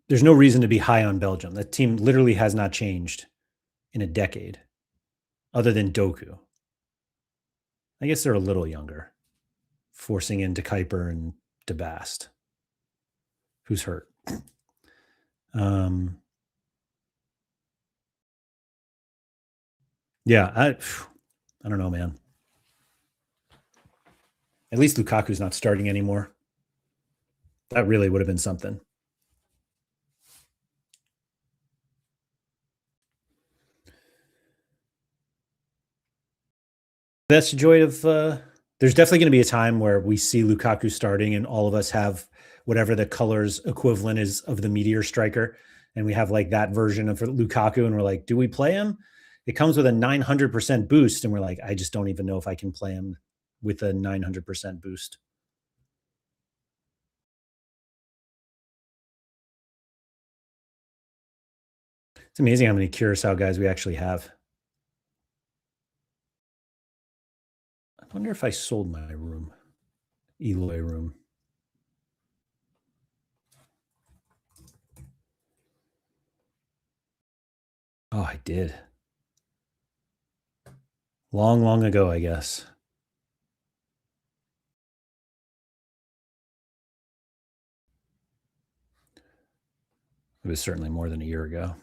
there's no reason to be high on Belgium. That team literally has not changed in a decade, other than Doku. I guess they're a little younger, forcing into Kuiper and DeBast, who's hurt. Yeah, I don't know, man. At least Lukaku's not starting anymore. That really would have been something. That's the joy of. There's definitely going to be a time where we see Lukaku starting, and all of us have whatever the colors equivalent is of the meteor striker, and we have like that version of Lukaku, and we're like, do we play him? It comes with a 900% boost, and we're like, I just don't even know if I can play him with a 900% boost. It's amazing how many Curacao guys we actually have. I wonder if I sold my room, Eloy room. Oh, I did. Long, long ago, I guess. It was certainly more than a year ago.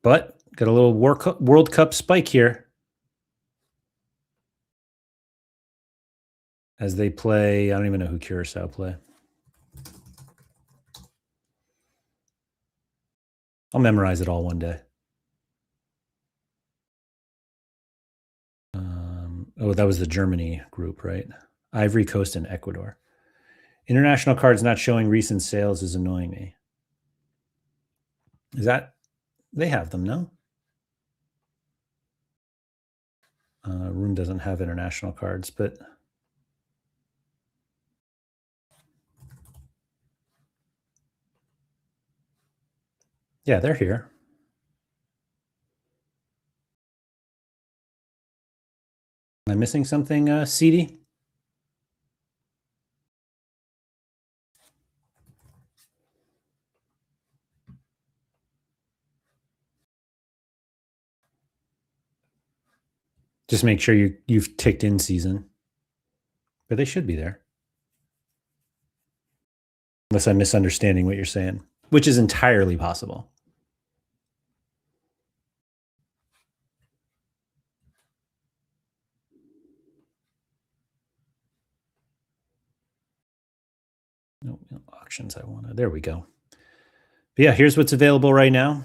But got a little World Cup spike here as they play. I don't even know who Curacao play. I'll memorize it all one day. Oh, that was the Germany group, right? Ivory Coast and Ecuador. International cards not showing recent sales is annoying me. Is that they have them? No. Room doesn't have international cards, but yeah, they're here. Am I missing something, CD? Just make sure you've ticked in season, but they should be there. Unless I'm misunderstanding what you're saying, which is entirely possible. No, auctions I wanted. There we go. But yeah, here's what's available right now.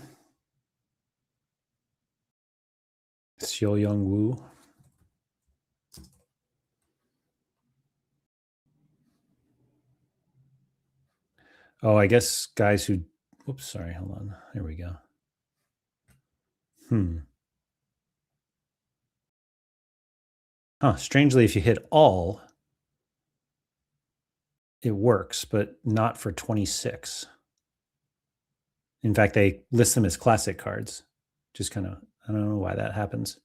Xiao Young Wu. Oh, I guess guys who. Oops, sorry. Hold on. There we go. Strangely, if you hit all, it works, but not for 26. In fact, they list them as classic cards. Just kind of, I don't know why that happens.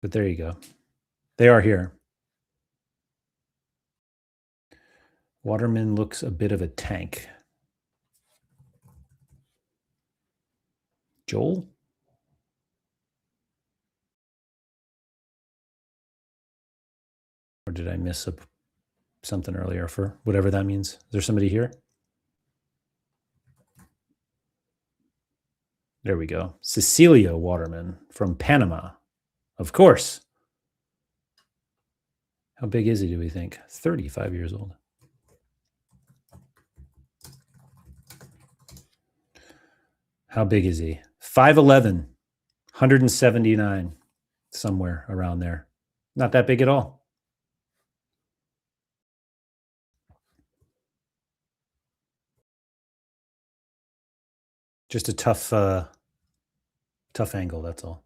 But there you go. They are here. Waterman looks a bit of a tank. Joel? Or did I miss something earlier for whatever that means? Is there somebody here? There we go. Cecilia Waterman from Panama. Of course. How big is he, do we think? 35 years old. How big is he? 5'11, 179, somewhere around there. Not that big at all. Just a tough angle, that's all.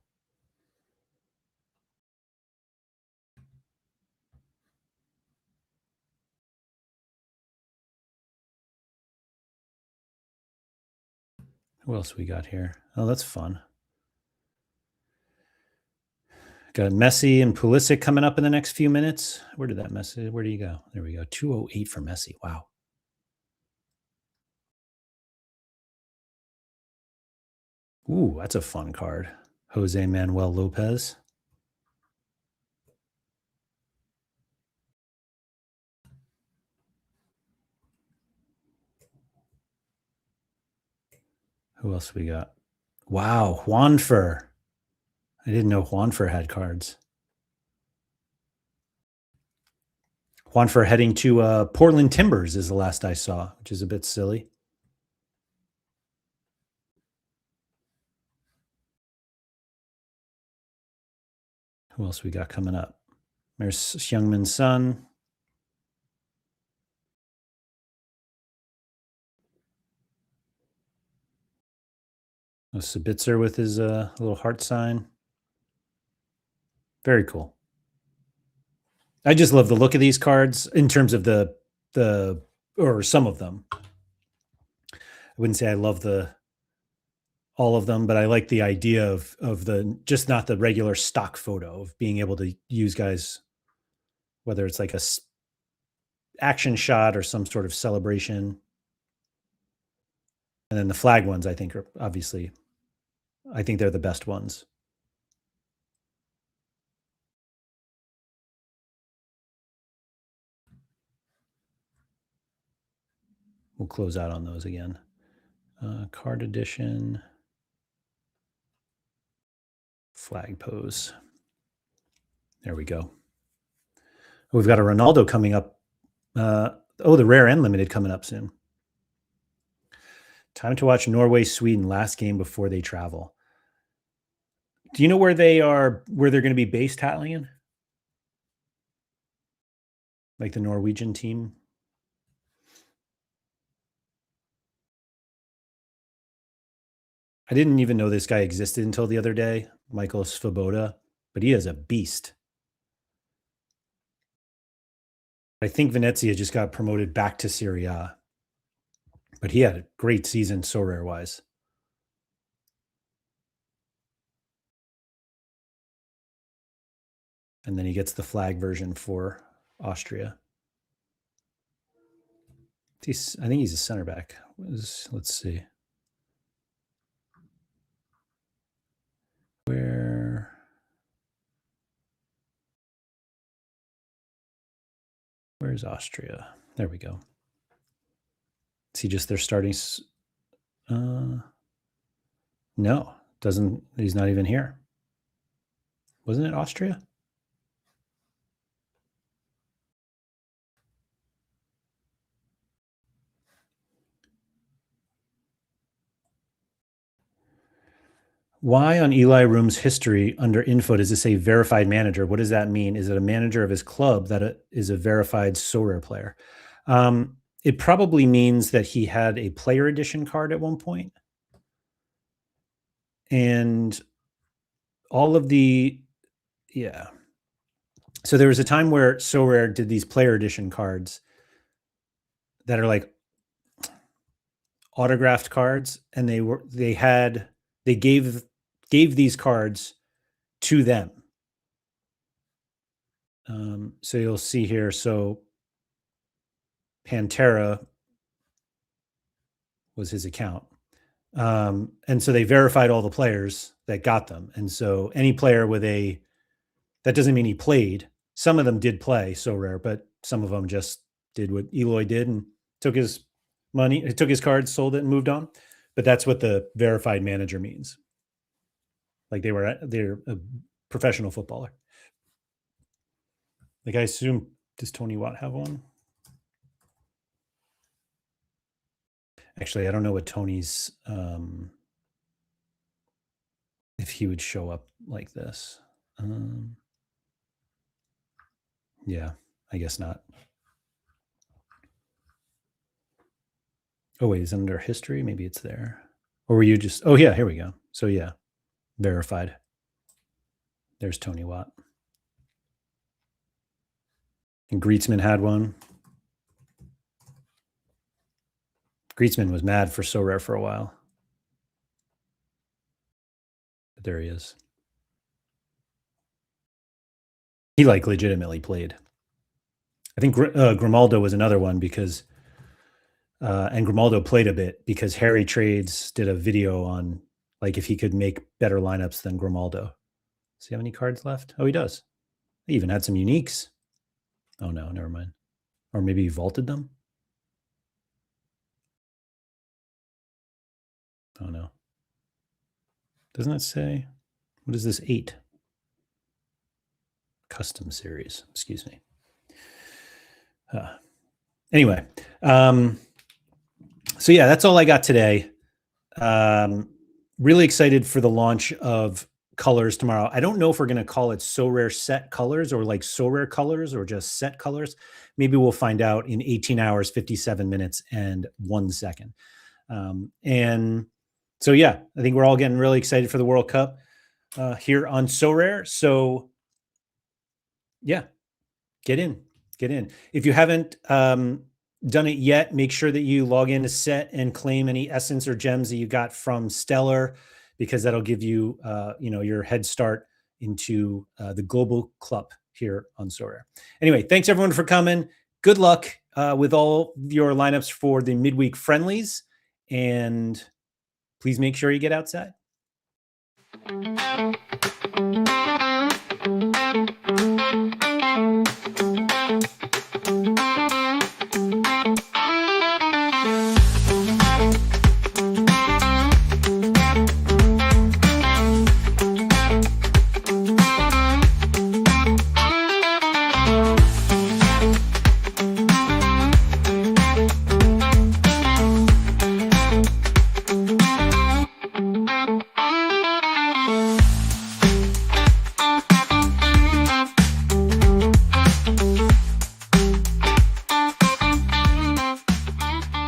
Who else we got here? Oh, that's fun. Got Messi and Pulisic coming up in the next few minutes. Where did that Messi? Where do you go? There we go. 208 for Messi. Wow. Ooh, that's a fun card. Jose Manuel Lopez. Who else we got? Wow, Juanfer. I didn't know Juanfer had cards. Juanfer heading to Portland Timbers is the last I saw, which is a bit silly. Who else we got coming up? There's Youngman's son. Sabitzer with his little heart sign. Very cool. I just love the look of these cards in terms of the or some of them. I wouldn't say I love the all of them, but I like the idea of the just not the regular stock photo of being able to use guys, whether it's like action shot or some sort of celebration. And then the flag ones, I think, are obviously, I think they're the best ones. We'll close out on those again. Card edition, flag pose. There we go. We've got a Ronaldo coming up. The rare and limited coming up soon. Time to watch Norway, Sweden, last game before they travel. Do you know where they're going to be based, Hatlian? Like the Norwegian team? I didn't even know this guy existed until the other day, Michael Svoboda, but he is a beast. I think Venezia just got promoted back to Serie A, but he had a great season, Sorare wise. And then he gets the flag version for Austria. I think he's a center back. Let's see. Where's Austria? There we go. Is he just their starting? No, doesn't. He's not even here. Wasn't it Austria? Why on Eli Room's history under info does it say verified manager? What does that mean? Is it a manager of his club that is a verified Sorare player? It probably means that he had a player edition card at one point. And all of yeah. So there was a time where Sorare did these player edition cards that are like autographed cards, and they gave these cards to them. So you'll see here. So Pantera was his account. And so they verified all the players that got them. And so any player that doesn't mean he played. Some of them did play, Sorare, but some of them just did what Eloy did and took his money, took his cards, sold it, and moved on. But that's what the verified manager means. Like they're a professional footballer. Like I assume, does Tony Watt have one? Actually, I don't know what Tony's if he would show up like this. Yeah, I guess not. Oh wait, is it under history? Maybe it's there. Or were you just? Oh yeah, here we go. So yeah, verified. There's Tony Watt. And Griezmann had one. Griezmann was mad for Sorare for a while. There he is. He like legitimately played. I think Grimaldo was another one because, and Grimaldo played a bit because Harry Trades did a video on like if he could make better lineups than Grimaldo. Does he have any cards left? Oh, he does. He even had some uniques. Oh no, never mind. Or maybe he vaulted them. Oh no. Doesn't it say? What is this? 8. Custom series. Excuse me. Anyway, so yeah, that's all I got today. Really excited for the launch of Colors tomorrow. I don't know if we're going to call it Sorare Set Colors or like Sorare Colors or just Set Colors. Maybe we'll find out in 18 hours, 57 minutes, and 1 second. And so, yeah, I think we're all getting really excited for the World Cup here on Sorare. So, yeah, get in. If you haven't done it yet, make sure that you log in to Set and claim any essence or gems that you got from Stellar, because that'll give you, your head start into the global club here on Sorare. Anyway, thanks everyone for coming. Good luck with all your lineups for the midweek friendlies, and please make sure you get outside.